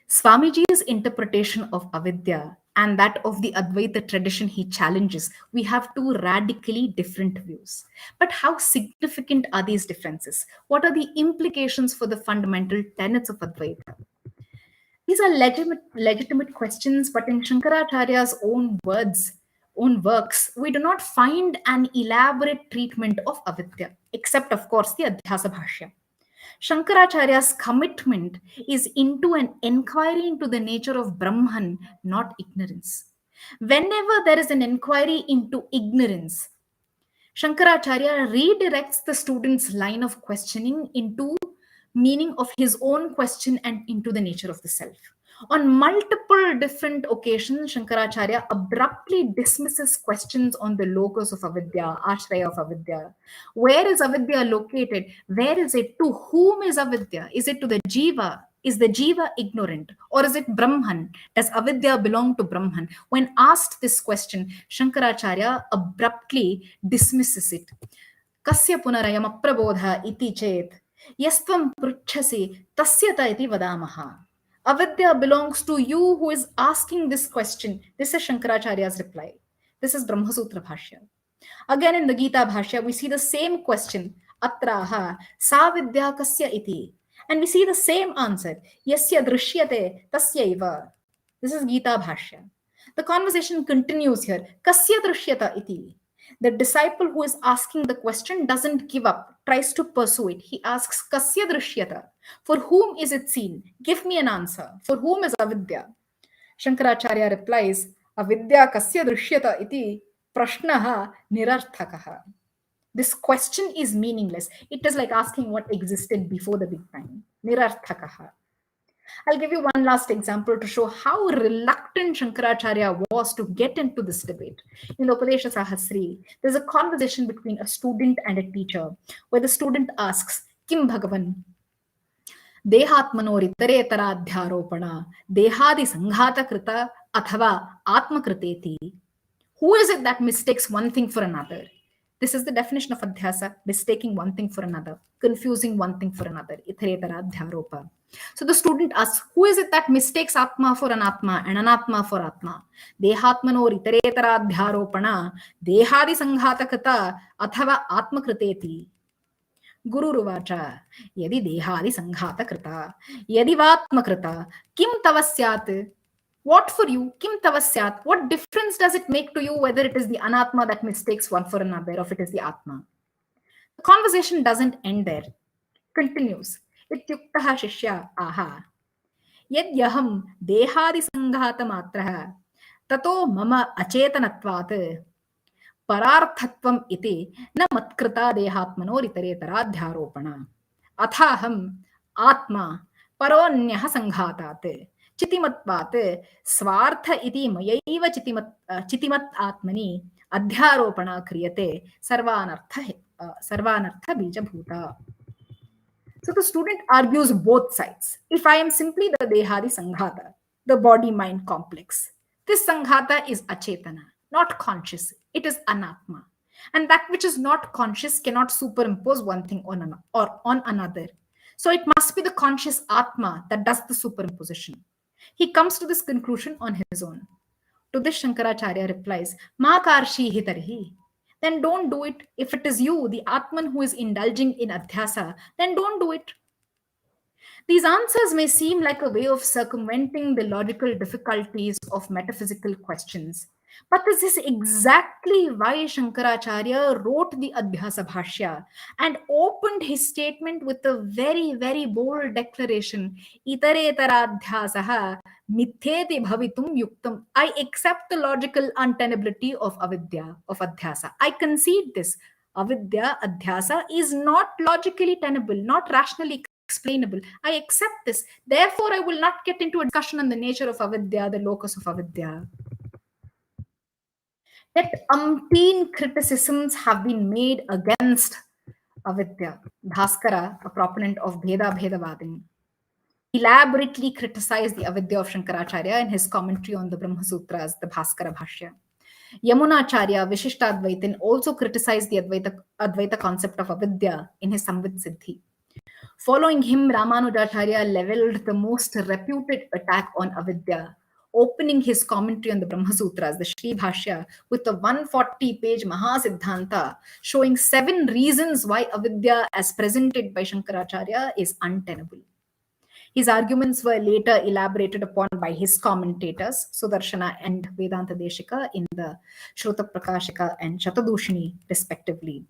Swamiji's interpretation of avidya and that of the Advaita tradition he challenges, we have two radically different views. But how significant are these differences? What are the implications for the fundamental tenets of Advaita? These are legitimate questions, but in Shankaracharya's own words, own works, we do not find an elaborate treatment of avidya, except, of course, the Adhyasa Bhashyam. Shankaracharya's commitment is into an inquiry into the nature of Brahman, not ignorance. Whenever there is an inquiry into ignorance, Shankaracharya redirects the student's line of questioning into meaning of his own question and into the nature of the self. On multiple different occasions, Shankaracharya abruptly dismisses questions on the locus of avidya, ashraya of avidya. Where is avidya located? Where is it? To whom is avidya? Is it to the jiva? Is the jiva ignorant? Or is it Brahman? Does avidya belong to Brahman? When asked this question, Shankaracharya abruptly dismisses it. Kasya punarayam aprabodha iti chet yastvam pruchhasi tasyata iti vadamaha. Avidya belongs to you who is asking this question. This is Shankaracharya's reply. This is Brahma Sutra Bhashya. Again in the Gita Bhashya, we see the same question. Atraha sa vidya kasya iti. And we see the same answer. Yasya drishyate tasyaiva. This is Gita Bhashya. The conversation continues here. Kasya drishyata iti. The disciple who is asking the question doesn't give up, tries to pursue it. He asks, Kasya drishyata? For whom is it seen? Give me an answer. For whom is avidya? Shankaracharya replies, Avidya kasya drishyata iti prashnaha nirarthakaha. This question is meaningless. It is like asking what existed before the Big Bang. Nirarthakaha. I'll give you one last example to show how reluctant Shankaracharya was to get into this debate. In the Upadesha Sahasri, there's a conversation between a student and a teacher where the student asks, Kim Bhagavan? Dehatmanoritaretaradhyaropana, Dehadi Sanghata Krita Athava Atma Kriteti. Who is it that mistakes one thing for another? This is the definition of adhyasa, mistaking one thing for another, confusing one thing for another. Itaretara. So the student asks, who is it that mistakes atma for an atma and anatma for atma? Dehatmanor itaretara dhyaropana, dehadi sanghata krita, athava atma kriteti. Guru Ruvacha, Yadi dehadi sanghata krita, Yadi vatma krita, kim tavasyat? What for you? Kim tavasyat? What difference does it make to you whether it is the anatma that mistakes one for another or if it is the atma? The conversation doesn't end there. Continues. Ityuktaha shishya aha. Yad yaham dehadi sanghata matraha tato mama acetanatvat परार्थत्वम् इति न मत्कृता देहात्मनोरितरेतराध्यारोपण अथाहम् आत्मा परोऽन्यः सङ्घातात् चितिमत्वात् स्वार्थ इति मयैव चितिमत् आत्मनि अध्यारोपण क्रियते सर्वानर्थ बीजभूता. So the student argues both sides. If I am simply the Dehadi Sanghata, the body-mind complex, this Sanghata is achetana, not conscious. It is anatma. And that which is not conscious cannot superimpose one thing on another. So it must be the conscious Atma that does the superimposition. He comes to this conclusion on his own. To this Shankaracharya replies, Ma karshihi tarhi. Then don't do it. If it is you, the Atman, who is indulging in adhyasa, then don't do it. These answers may seem like a way of circumventing the logical difficulties of metaphysical questions. But this is exactly why Shankaracharya wrote the Adhyasa Bhashya and opened his statement with a very, very bold declaration, Itaretara mithyeti bhavitum yuktam. I accept the logical untenability of avidya, of adhyasa. I concede this. Avidya, adhyasa is not logically tenable, not rationally explainable. I accept this. Therefore, I will not get into a discussion on the nature of avidya, the locus of avidya. Yet umpteen criticisms have been made against avidya. Bhaskara, a proponent of Bheda Bhedavadin, elaborately criticized the avidya of Shankaracharya in his commentary on the Brahma Sutras, the Bhaskara Bhashya. Yamunacharya, Vishishtadvaitin, also criticized the Advaita concept of avidya in his Samvit Siddhi. Following him, Ramanujacharya leveled the most reputed attack on avidya, opening his commentary on the Brahma Sutras, the Sri Bhashya, with a 140-page Mahasiddhanta showing 7 reasons why avidya as presented by Shankaracharya is untenable. His arguments were later elaborated upon by his commentators, Sudarshana and Vedanta Deshika, in the Shruta Prakashika and Shatadushini, respectively.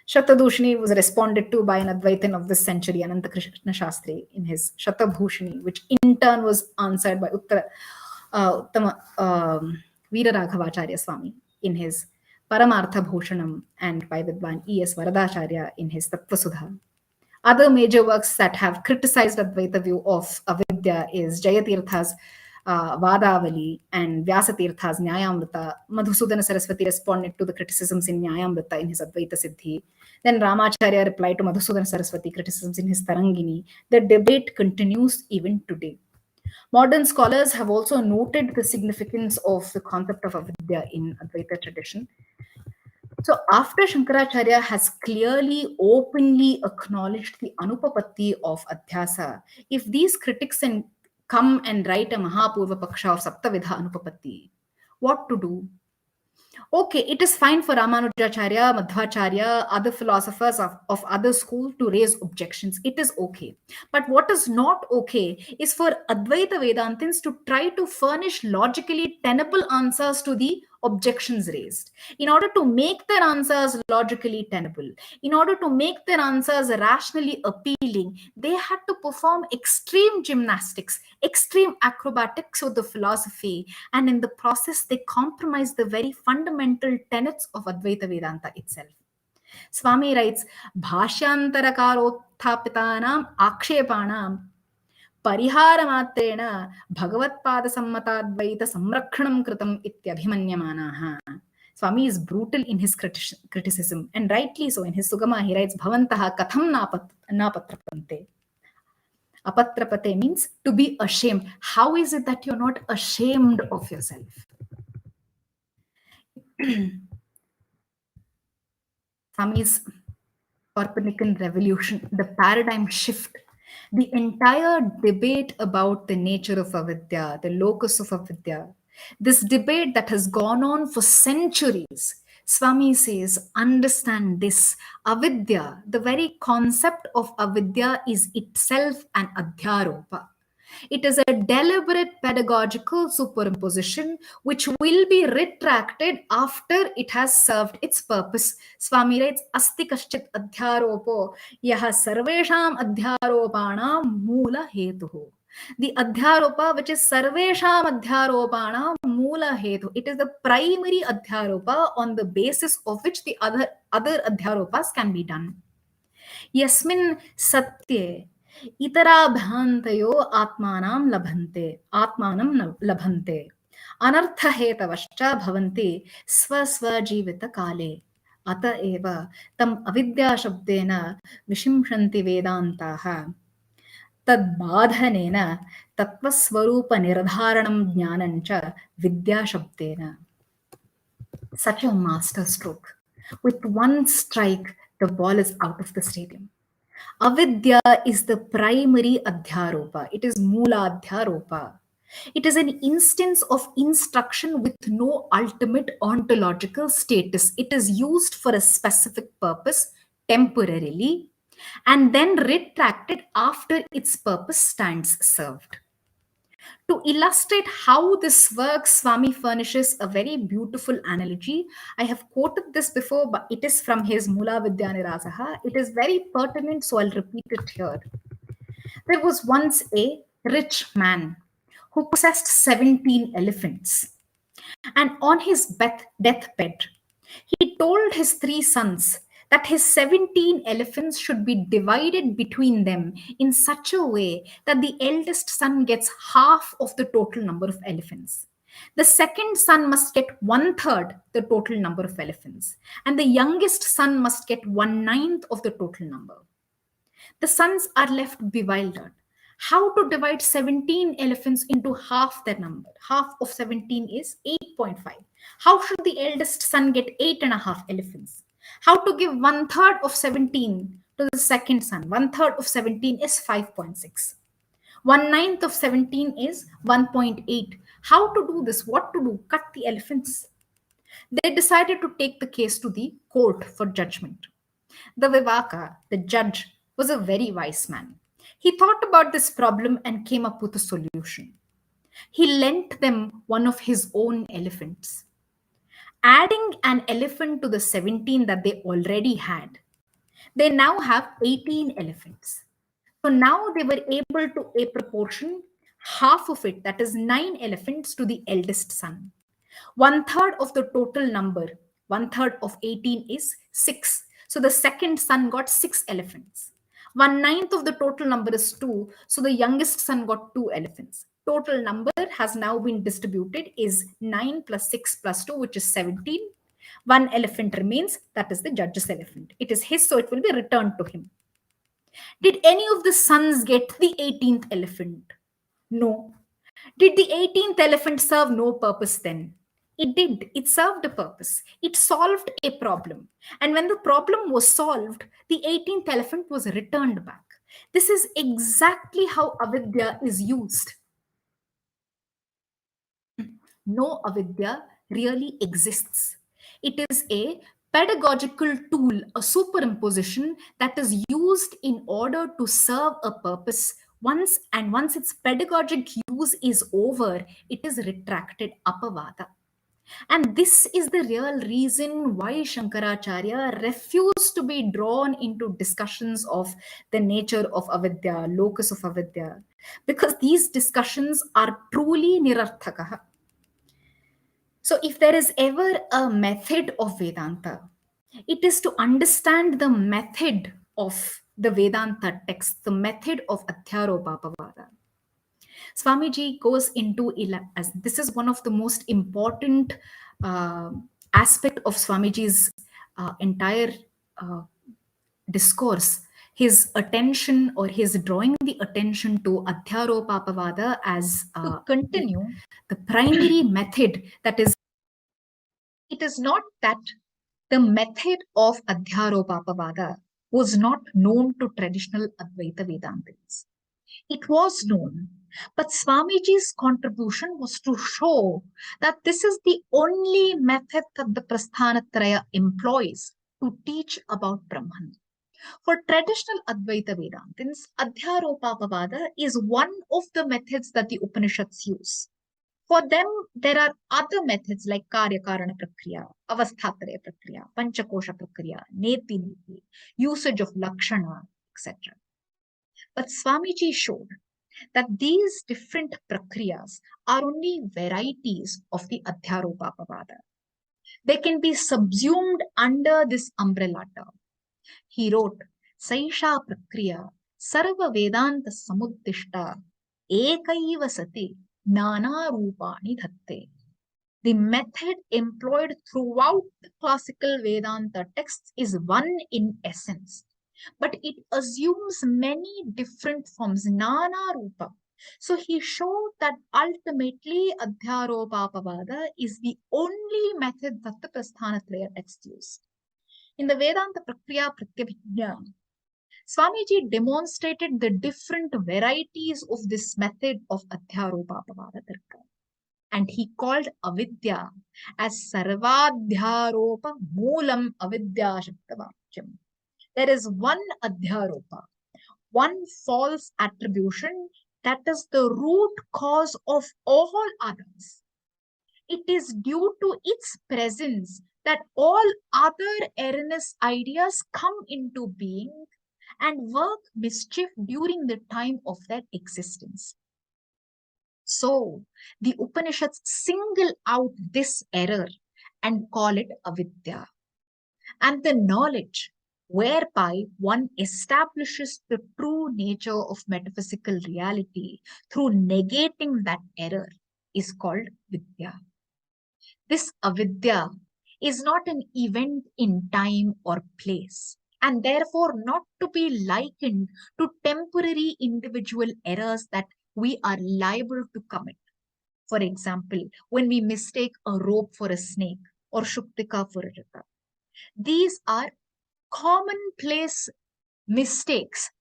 Shatadushini was responded to by an Advaitin of this century, Ananta Krishna Shastri, in his Shatabhushini, which in turn was answered by Uttama Veeraraghavacharya Swami in his Paramartha Bhushanam and by Vidwan E.S. Varadacharya in his Tattvasudha. Other major works that have criticized Advaita view of avidya is Jayatirtha's Vadavali and Vyasatirtha's Nyayamrita. Madhusudana Saraswati responded to the criticisms in Nyayamrita in his Advaita Siddhi. Then Ramacharya replied to Madhusudana Saraswati criticisms in his Tarangini. The debate continues even today. Modern scholars have also noted the significance of the concept of avidya in Advaita tradition. So after Shankaracharya has clearly, openly acknowledged the anupapatti of adhyasa, if these critics come and write a Mahapurva Paksha of Saptavidha Anupapatti, what to do? Okay, it is fine for Ramanujacharya, Madhvacharya, other philosophers of other school to raise objections. It is okay. But what is not okay is for Advaita Vedantins to try to furnish logically tenable answers to the objections raised. In order to make their answers logically tenable, in order to make their answers rationally appealing, they had to perform extreme gymnastics, extreme acrobatics with the philosophy, and in the process, they compromise the very fundamental tenets of Advaita Vedanta itself. Swami writes, Bhashyantarakarothapitanam akshepanam परिहारमात्रेण भगवत्पादसम्मताद्वैत संरक्षणं कृतम् इत्यभिमन्यमानाः. Swami is brutal in his criticism, and rightly so. In his Sugama, he writes, Bhavantaha katham napatrapante. Apatrapate means to be ashamed. How is it that you're not ashamed of yourself? Swami's Copernican revolution, the paradigm shift, the entire debate about the nature of avidya, the locus of avidya, this debate that has gone on for centuries, Swami says, understand this. Avidya, the very concept of avidya is itself an adhyaropa. It is a deliberate pedagogical superimposition which will be retracted after it has served its purpose. Swami writes, Asti kaschit adhyaropo yaha sarvesham adhyaropanam moola hetuho. The adhyaropa, which is sarvesham adhyaropana moola hetu. It is the primary adhyaropa on the basis of which the other adhyaropas can be done. Yasmin satye इतराभ्रान्तयो आत्मानं लभन्ते अनर्थहेतवश्च भवन्ति स्वस्वजीवितकाले अत एव तम् अविद्याशब्देन विशिंशन्ति वेदान्ताः तद्बाधनेन तत्त्वस्वरूपनिर्धारणं ज्ञानं च विद्याशब्देन. Such a master stroke. With one strike, the ball is out of the stadium. Avidya is the primary adhyaropa. It is Moola adhyaropa. It is an instance of instruction with no ultimate ontological status. It is used for a specific purpose temporarily and then retracted after its purpose stands served. To illustrate how this works, Swami furnishes a very beautiful analogy. I have quoted this before, but it is from his Mula Vidya Nirasaha. It is very pertinent, so I'll repeat it here. There was once a rich man who possessed 17 elephants. And on his deathbed, he told his 3 sons that his 17 elephants should be divided between them in such a way that the eldest son gets half of the total number of elephants. The second son must get 1/3 the total number of elephants, and the youngest son must get 1/9 of the total number. The sons are left bewildered. How to divide 17 elephants into half their number? Half of 17 is 8.5. How should the eldest son get 8.5 elephants? How to give 1/3 of 17 to the second son? 1/3 of 17 is 5.6. 1/9 of 17 is 1.8. How to do this? What to do? Cut the elephants. They decided to take the case to the court for judgment. The Vivaka, the judge, was a very wise man. He thought about this problem and came up with a solution. He lent them one of his own elephants. Adding an elephant to the 17 that they already had, they now have 18 elephants. So now they were able to apportion half of it, that is 9 elephants, to the eldest son. 1/3 of the total number, 1/3 of 18 is 6. So the second son got 6 elephants. 1/9 of the total number is 2. So the youngest son got 2 elephants. Total number has now been distributed is 9 plus 6 plus 2, which is 17. One elephant remains, that is the judge's elephant. It is his, so it will be returned to him. Did any of the sons get the 18th elephant? No. Did the 18th elephant serve no purpose then? It did. It served a purpose. It solved a problem. And when the problem was solved, the 18th elephant was returned back. This is exactly how avidya is used. No avidya really exists. It is a pedagogical tool, a superimposition that is used in order to serve a purpose. Once its pedagogic use is over, it is retracted apavada. And this is the real reason why Shankaracharya refused to be drawn into discussions of the nature of avidya, locus of avidya, because these discussions are truly nirarthakaha. So, if there is ever a method of Vedanta, it is to understand the method of the Vedanta text, the method of Adhyaropapavada. Swamiji goes into, as this is one of the most important aspect of Swamiji's entire discourse, his attention, or his drawing the attention to Adhyaropapavada as To continue, the primary method. That is, it is not that the method of Adhyaropapavada was not known to traditional Advaita Vedantists. It was known, but Swamiji's contribution was to show that this is the only method that the Prasthanatraya employs to teach about Brahman. For traditional Advaita Vedantins, Adhyaropapavada is one of the methods that the Upanishads use. For them, there are other methods like Karya Karana Prakriya, Avasthatraya Prakriya, Panchakosha Prakriya, Neti Neti, usage of Lakshana, etc. But Swamiji showed that these different prakriyas are only varieties of the Adhyaropapavada. They can be subsumed under this umbrella term. He wrote, Saisha Prakriya Sarva Vedanta Samuddishta Ekaiva Sati Nana Rupani Dhatte. The method employed throughout the classical Vedanta texts is one in essence, but it assumes many different forms, Nana Rupa. So he showed that ultimately Adhyaropapavada is the only method that the Prasthanatraya text use. In the Vedanta Prakriya Pratyabhijna, Swamiji demonstrated the different varieties of this method of Adhyaropapavada Tarka. And he called Avidya as Sarvadhyaropa Moolam Avidya Shaktabhakyam. There is one Adhyaropa, one false attribution that is the root cause of all others. It is due to its presence that all other erroneous ideas come into being and work mischief during the time of their existence. So, the Upanishads single out this error and call it avidya. And the knowledge whereby one establishes the true nature of metaphysical reality through negating that error is called vidya. This avidya is not an event in time or place, and therefore not to be likened to temporary individual errors that we are liable to commit. For example, when we mistake a rope for a snake or shuktika for a rata. These are commonplace mistakes,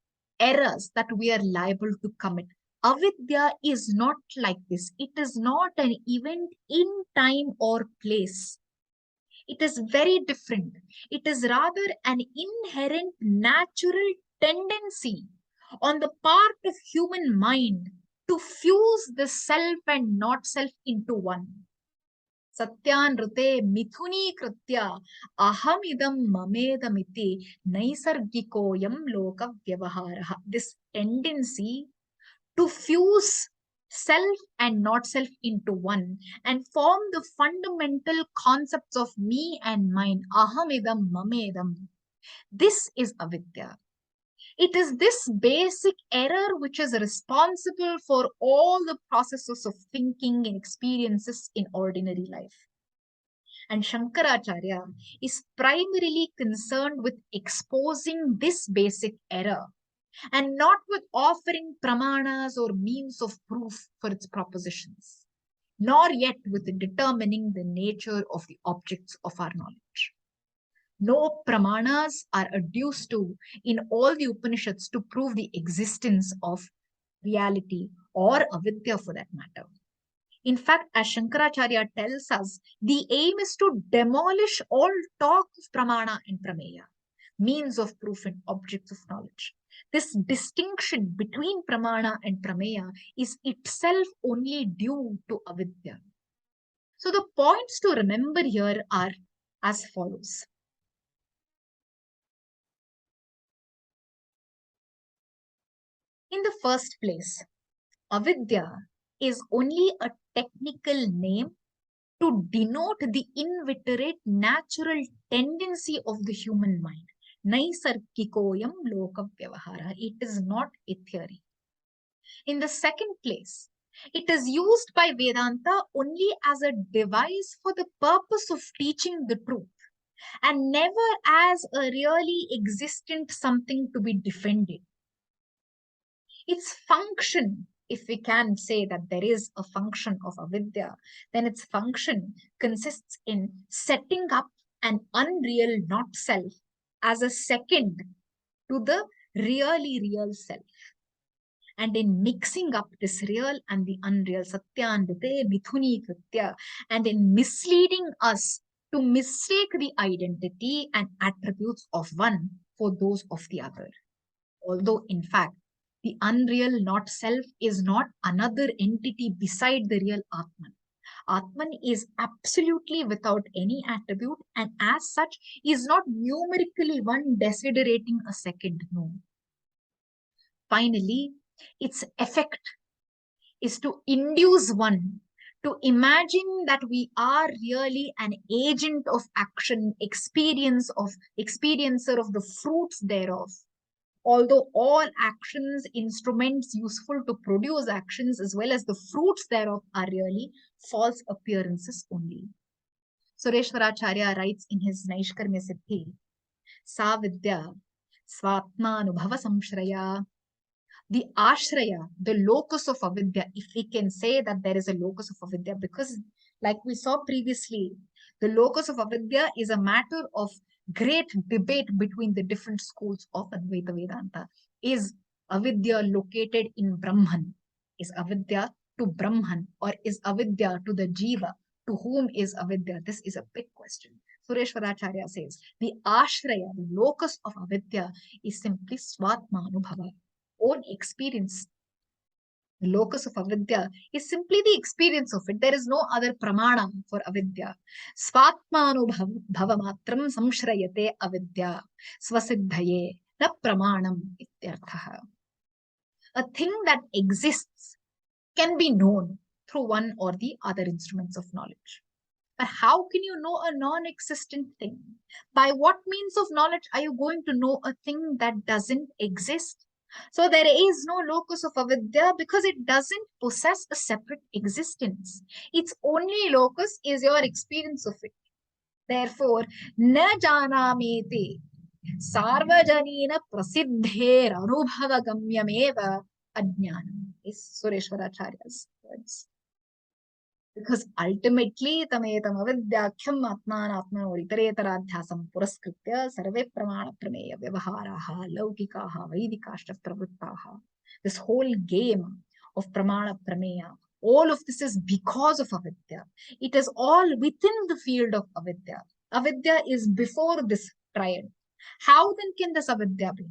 errors that we are liable to commit. Avidya is not like this. It is not an event in time or place. It is very different. It is rather an inherent natural tendency on the part of human mind to fuse the self and not self into one. Satyanrute mithuni kritya ahamidam mamedamiti naisargikoyam loka vyavaharaha. This tendency to fuse self and not self into one and form the fundamental concepts of me and mine, ahamidam, mamedam. This is avidya. It is this basic error which is responsible for all the processes of thinking and experiences in ordinary life. And Shankaracharya is primarily concerned with exposing this basic error and not with offering pramanas or means of proof for its propositions, nor yet with determining the nature of the objects of our knowledge. No pramanas are adduced to in all the Upanishads to prove the existence of reality or avidya for that matter. In fact, as Shankaracharya tells us, the aim is to demolish all talk of pramana and prameya, means of proof and objects of knowledge. This distinction between pramana and prameya is itself only due to avidya. So the points to remember here are as follows. In the first place, avidya is only a technical name to denote the inveterate natural tendency of the human mind. Naisargikoyam loka vyavahara. It is not a theory. In the second place, it is used by Vedanta only as a device for the purpose of teaching the truth and never as a really existent something to be defended. Its function, if we can say that there is a function of avidya, then its function consists in setting up an unreal not self as a second to the really real self. And in mixing up this real and the unreal, satyandite mithuni kritya, and in misleading us to mistake the identity and attributes of one for those of the other. Although, in fact, the unreal not self is not another entity beside the real Atman. Atman is absolutely without any attribute and as such is not numerically one desiderating a second. No. Finally, Its effect is to induce one to imagine that we are really an agent of action, experiencer of the fruits thereof. Although all actions, instruments useful to produce actions, as well as the fruits thereof, are really false appearances only. Sureshwaracharya writes in his Naishkarmya Siddhi, Sa Vidya Swatma Anubhava Samshraya. The ashraya, the locus of avidya, if we can say that there is a locus of avidya, because like we saw previously, the locus of avidya is a matter of great debate between the different schools of Advaita Vedanta. Is avidya located in Brahman? Is avidya to Brahman, or is avidya to the jiva? To whom is avidya? This is a big question. Sureshwaracharya says the ashraya, the locus of avidya, is simply swatma anubhava, own experience. The locus of avidya is simply the experience of it. There is no other pramana for avidya. Swatmanubhava matram samshrayate avidya swasiddhaye na pramanam ityarthaha. A thing that exists can be known through one or the other instruments of knowledge. But how can you know a non-existent thing? By what means of knowledge are you going to know a thing that doesn't exist? So there is no locus of avidya because it doesn't possess a separate existence. Its only locus is your experience of it. Therefore, na janamete sarvajanina prasiddher anubhavagamyameva ajnanam is Sureshwaracharya's words. Because ultimately, tametam avidyakhyam atmanatmano itaretaraadhyasam puraskritya sarve pramana prameya vyavaharaha laukikaha vaidikashta pravrittaha. This whole game of pramana prameya, all of this is because of avidya. It is all within the field of avidya. Avidya is before this triad. How then can this avidya be?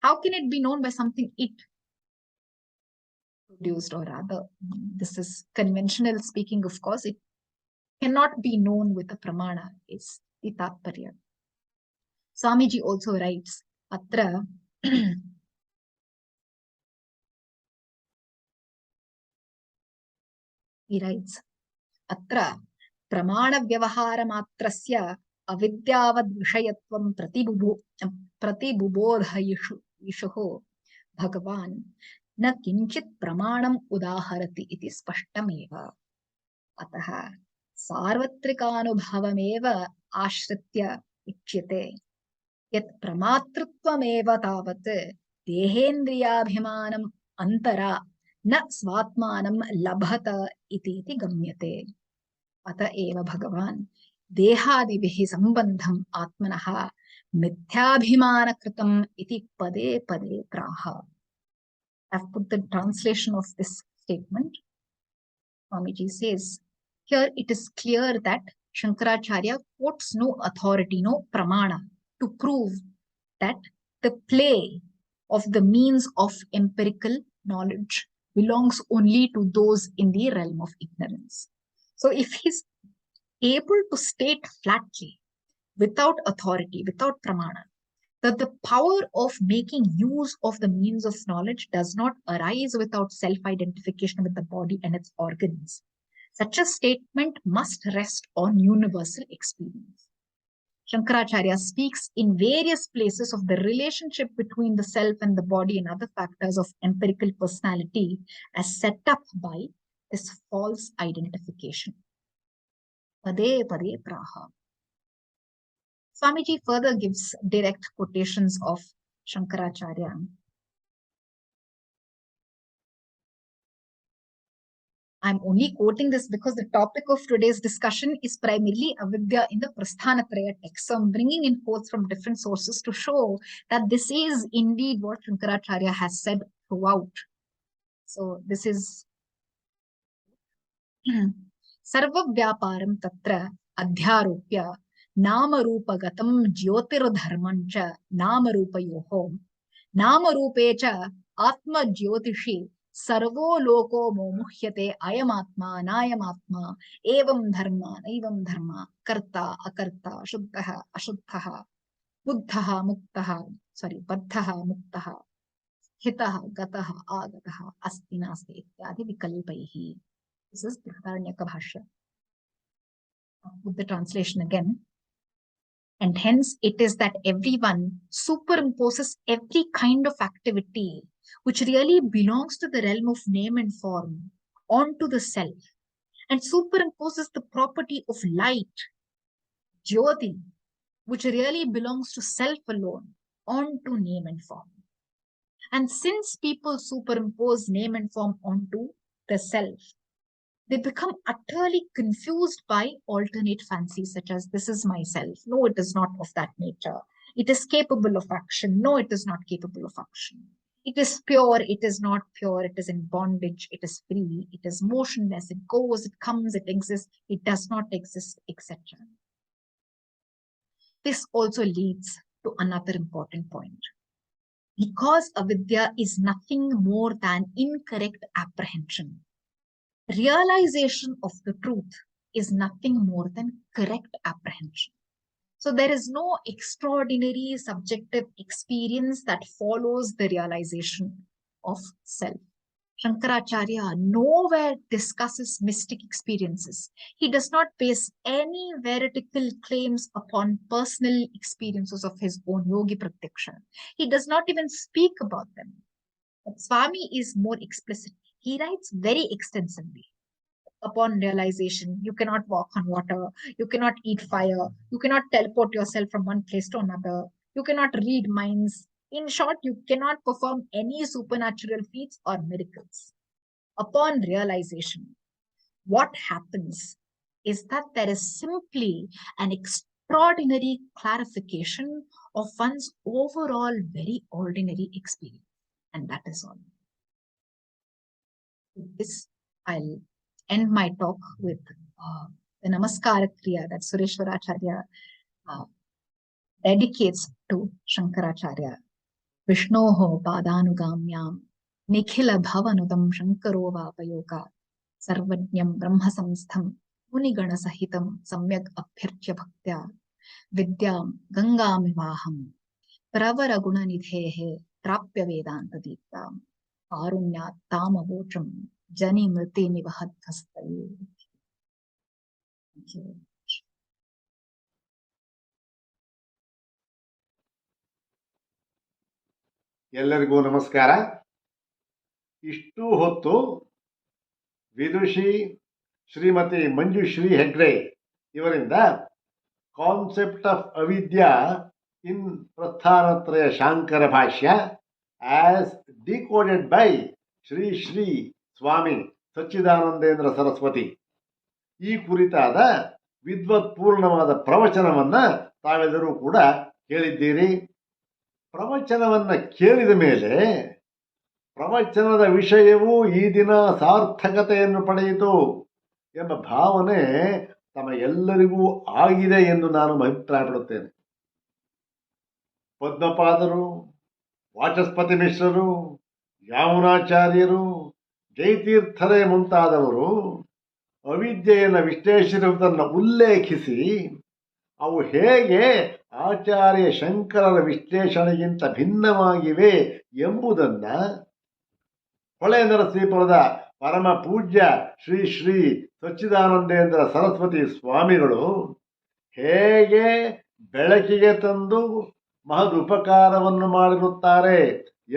How can it be known by something it produced, or rather, this is conventional speaking, of course, it cannot be known with a pramana, is the tatparya. Swamiji also writes, Atra he writes, Atra pramana vyavahara matrasya avidyavad vishayatvam pratibubodhayishuho bhagavan na kinchit pramanam udaharati iti spashtameva. Ataha सार्वत्रिकानुभवमेव आश्रित्य उच्यते यत् प्रमातृत्वमेव तावत् देहेन्द्रियाभिमानम् अन्तरा न स्वात्मानं लभत इति गम्यते. अत एव भगवान् देहादिभिः सम्बन्धम् आत्मनः मिथ्याभिमानकृतम् इति पदे पदे प्राह. I've put the translation of this statement. Swamiji says, here it is clear that Shankaracharya quotes no authority, no pramana, to prove that the play of the means of empirical knowledge belongs only to those in the realm of ignorance. So if he's able to state flatly, without authority, without pramana, that the power of making use of the means of knowledge does not arise without self-identification with the body and its organs, such a statement must rest on universal experience. Shankaracharya speaks in various places of the relationship between the self and the body and other factors of empirical personality as set up by this false identification. Pade pade praha. Swamiji further gives direct quotations of Shankaracharya. I'm only quoting this because the topic of today's discussion is primarily Avidya in the Prasthanatraya text. So I'm bringing in quotes from different sources to show that this is indeed what Shankaracharya has said throughout. So this is Sarva Vyaparam Tatra Adhyaropya Namarupagatam Jyotirdharmancha Namarupayoho Namarupecha Atma Jyotishi Sarvo loko momuhyate ayamatma nayamatma evam dharma karta akarta shuddhaha ashuddhaha buddhaha muktaha baddhaha muktaha हितः गतः आगतः अस्ति नास्ति इत्यादि विकल्पैः. This is Prasthanatraya Bhashya. With the translation again. And hence it is that everyone superimposes every kind of activity which really belongs to the realm of name and form onto the self, and superimposes the property of light, jyoti, which really belongs to self alone, onto name and form. And since people superimpose name and form onto the self, they become utterly confused by alternate fancies such as this is myself. No, it is not of that nature. It is capable of action. No, it is not capable of action. It is pure. It is not pure. It is in bondage. It is free. It is motionless. It goes, it comes, it exists. It does not exist, etc. This also leads to another important point. Because avidya is nothing more than incorrect apprehension, realization of the truth is nothing more than correct apprehension. So there is no extraordinary subjective experience that follows the realization of self. Shankaracharya nowhere discusses mystic experiences. He does not base any veridical claims upon personal experiences of his own yogi pratyaksha. He does not even speak about them. But Swami is more explicit. He writes very extensively. Upon realization, you cannot walk on water, you cannot eat fire, you cannot teleport yourself from one place to another, you cannot read minds. In short, you cannot perform any supernatural feats or miracles. Upon realization, what happens is that there is simply an extraordinary clarification of one's overall very ordinary experience. And that is all. With this, I'll end my talk with the Namaskara Kriya that Sureshwaracharya dedicates to Shankaracharya. Vishnoho Padanugamyam Nikhila Bhavanudam Shankaro Vapayoka Sarvajñam Brahma Samstham Munigana Sahitam Samyak Abhirtya Bhaktya Vidyam Gangamivaham Pravara Gunanidhehe Prapya Vedanta Deeptam Karunya Tamavocham Jani Mriti Nivahadhastaye. Thank you. ಎಲ್ಲರಿಗೂ ನಮಸ್ಕಾರ. ಇಷ್ಟು ಹೊತ್ತು ವಿದುಷಿ ಶ್ರೀಮತಿ ಮಂಜುಶ್ರೀ ಹೆಗ್ಡೆ ಇವರಿಂದ concept of ಅವಿದ್ಯಾ ಇನ್ Prasthanatraya Shankara Bhashya as decoded by Shri Shri Swami Sachchidanandendra Saraswati ಈ ಕುರಿತಾದ ವಿದ್ವತ್ಪೂರ್ಣವಾದ ಪ್ರವಚನವನ್ನು ತಾವೆಲ್ಲರೂ ಕೂಡ ಕೇಳಿದ್ದೀರಿ. ಪ್ರವಚನವನ್ನು ಕೇಳಿದ ಮೇಲೆ ಪ್ರವಚನದ ವಿಷಯವೂ ಈ ದಿನ ಸಾರ್ಥಕತೆಯನ್ನು ಪಡೆಯಿತು ಎಂಬ ಭಾವನೆ ತಮ್ಮ ಎಲ್ಲರಿಗೂ ಆಗಿದೆ ಎಂದು ನಾನು ಅಭಿಪ್ರಾಯಪಡುತ್ತೇನೆ. ಪದ್ಮಪಾದರು, ವಾಚಸ್ಪತಿ ಮಿಶ್ರರು, ಯಾಮುನಾಚಾರ್ಯರು, ಜಯತೀರ್ಥರೇ ಮುಂತಾದವರು ಅವಿದ್ಯೆಯನ್ನು ವಿಶ್ಲೇಷಿಸುವುದನ್ನು ಉಲ್ಲೇಖಿಸಿ ಅವು ಹೇಗೆ ಆಚಾರ್ಯ ಶಂಕರರ ವಿಶ್ಲೇಷಣೆಗಿಂತ ಭಿನ್ನವಾಗಿವೆ ಎಂಬುದನ್ನು ಹೊಳೆನರಸೀಪುರದ ಪರಮ ಪೂಜ್ಯ ಶ್ರೀ ಶ್ರೀ ಸಚ್ಚಿದಾನಂದೇಂದ್ರ ಸರಸ್ವತಿ ಸ್ವಾಮಿಗಳು ಹೇಗೆ ಬೆಳಕಿಗೆ ತಂದು ಮಹದುಪಕಾರವನ್ನು ಮಾಡಿರುತ್ತಾರೆ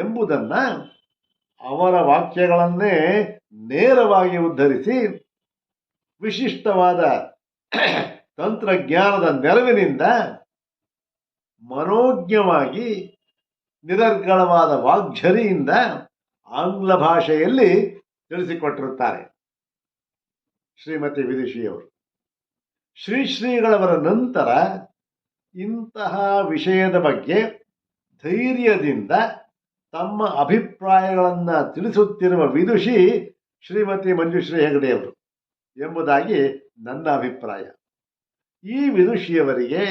ಎಂಬುದನ್ನು ಅವರ ವಾಕ್ಯಗಳನ್ನೇ ನೇರವಾಗಿ ಉದ್ಧರಿಸಿ ವಿಶಿಷ್ಟವಾದ ತಂತ್ರಜ್ಞಾನದ ನೆರವಿನಿಂದ ಮನೋಜ್ಞವಾಗಿ ನಿರರ್ಗಳವಾದ ವಾಗ್ಝರಿಯಿಂದ ಆಂಗ್ಲ ಭಾಷೆಯಲ್ಲಿ ತಿಳಿಸಿಕೊಟ್ಟಿರುತ್ತಾರೆ ಶ್ರೀಮತಿ ವಿದುಷಿಯವರು. ಶ್ರೀಗಳವರ ನಂತರ ಇಂತಹ ವಿಷಯದ ಬಗ್ಗೆ ಧೈರ್ಯದಿಂದ ತಮ್ಮ ಅಭಿಪ್ರಾಯಗಳನ್ನು ತಿಳಿಸುತ್ತಿರುವ ವಿದುಷಿ ಶ್ರೀಮತಿ ಮಂಜುಶ್ರೀ ಹೆಗಡೆಯವರು ಎಂಬುದಾಗಿ ನನ್ನ ಅಭಿಪ್ರಾಯ. ಈ ವಿದುಷಿಯವರಿಗೆ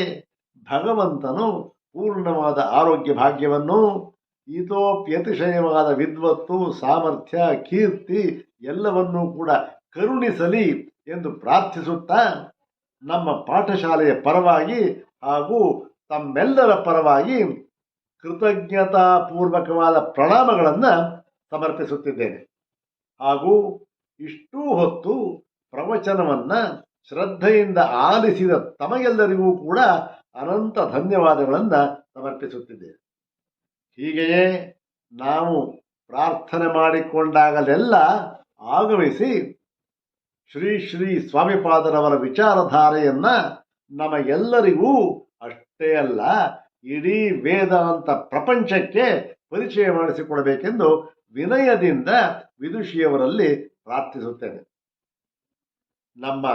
ಭಗವಂತನು ಪೂರ್ಣವಾದ ಆರೋಗ್ಯ ಭಾಗ್ಯವನ್ನು, ಇತೋಪ್ಯತಿಶಯವಾದ ವಿದ್ವತ್ತು, ಸಾಮರ್ಥ್ಯ, ಕೀರ್ತಿ ಎಲ್ಲವನ್ನೂ ಕೂಡ ಕರುಣಿಸಲಿ ಎಂದು ಪ್ರಾರ್ಥಿಸುತ್ತಾ ನಮ್ಮ ಪಾಠಶಾಲೆಯ ಪರವಾಗಿ ಹಾಗೂ ತಮ್ಮೆಲ್ಲರ ಪರವಾಗಿ ಕೃತಜ್ಞತಾಪೂರ್ವಕವಾದ ಪ್ರಣಾಮಗಳನ್ನು ಸಮರ್ಪಿಸುತ್ತಿದ್ದೇನೆ. ಹಾಗೂ ಇಷ್ಟೂ ಹೊತ್ತು ಪ್ರವಚನವನ್ನು ಶ್ರದ್ಧೆಯಿಂದ ಆಲಿಸಿದ ತಮಗೆಲ್ಲರಿಗೂ ಕೂಡ ಅನಂತ ಧನ್ಯವಾದಗಳನ್ನು ಸಮರ್ಪಿಸುತ್ತಿದ್ದೇನೆ. ಹೀಗೆಯೇ ನಾವು ಪ್ರಾರ್ಥನೆ ಮಾಡಿಕೊಂಡಾಗಲೆಲ್ಲ ಆಗಮಿಸಿ ಶ್ರೀ ಶ್ರೀ ಸ್ವಾಮಿಪಾದರವರ ವಿಚಾರಧಾರೆಯನ್ನು ನಮಗೆಲ್ಲರಿಗೂ ಅಷ್ಟೇ ಅಲ್ಲ ಇಡೀ ವೇದಾಂತ ಪ್ರಪಂಚಕ್ಕೆ ಪರಿಚಯ ಮಾಡಿಸಿಕೊಡಬೇಕೆಂದು ವಿನಯದಿಂದ ವಿದುಷಿಯವರಲ್ಲಿ ಪ್ರಾರ್ಥಿಸುತ್ತೇನೆ. ನಮ್ಮ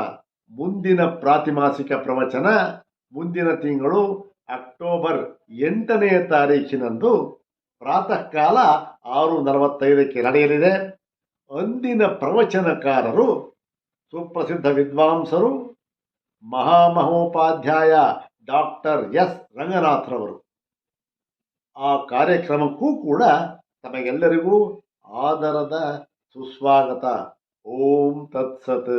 ಮುಂದಿನ ಪ್ರಾತಿಮಾಸಿಕ ಪ್ರವಚನ ಮುಂದಿನ ತಿಂಗಳು ಅಕ್ಟೋಬರ್ 8ನೇ ತಾರೀಖಿನಂದು ಪ್ರಾತಃ ಕಾಲ 6:45ಕ್ಕೆ ನಡೆಯಲಿದೆ. ಅಂದಿನ ಪ್ರವಚನಕಾರರು ಸುಪ್ರಸಿದ್ಧ ವಿದ್ವಾಂಸರು ಮಹಾಮಹೋಪಾಧ್ಯಾಯ ಡಾಕ್ಟರ್ ಎಸ್ ರಂಗನಾಥ್ರವರು. ಆ ಕಾರ್ಯಕ್ರಮಕ್ಕೂ ಕೂಡ ತಮಗೆಲ್ಲರಿಗೂ ಆದರದ ಸುಸ್ವಾಗತ. ಓಂ ತತ್ಸತ್.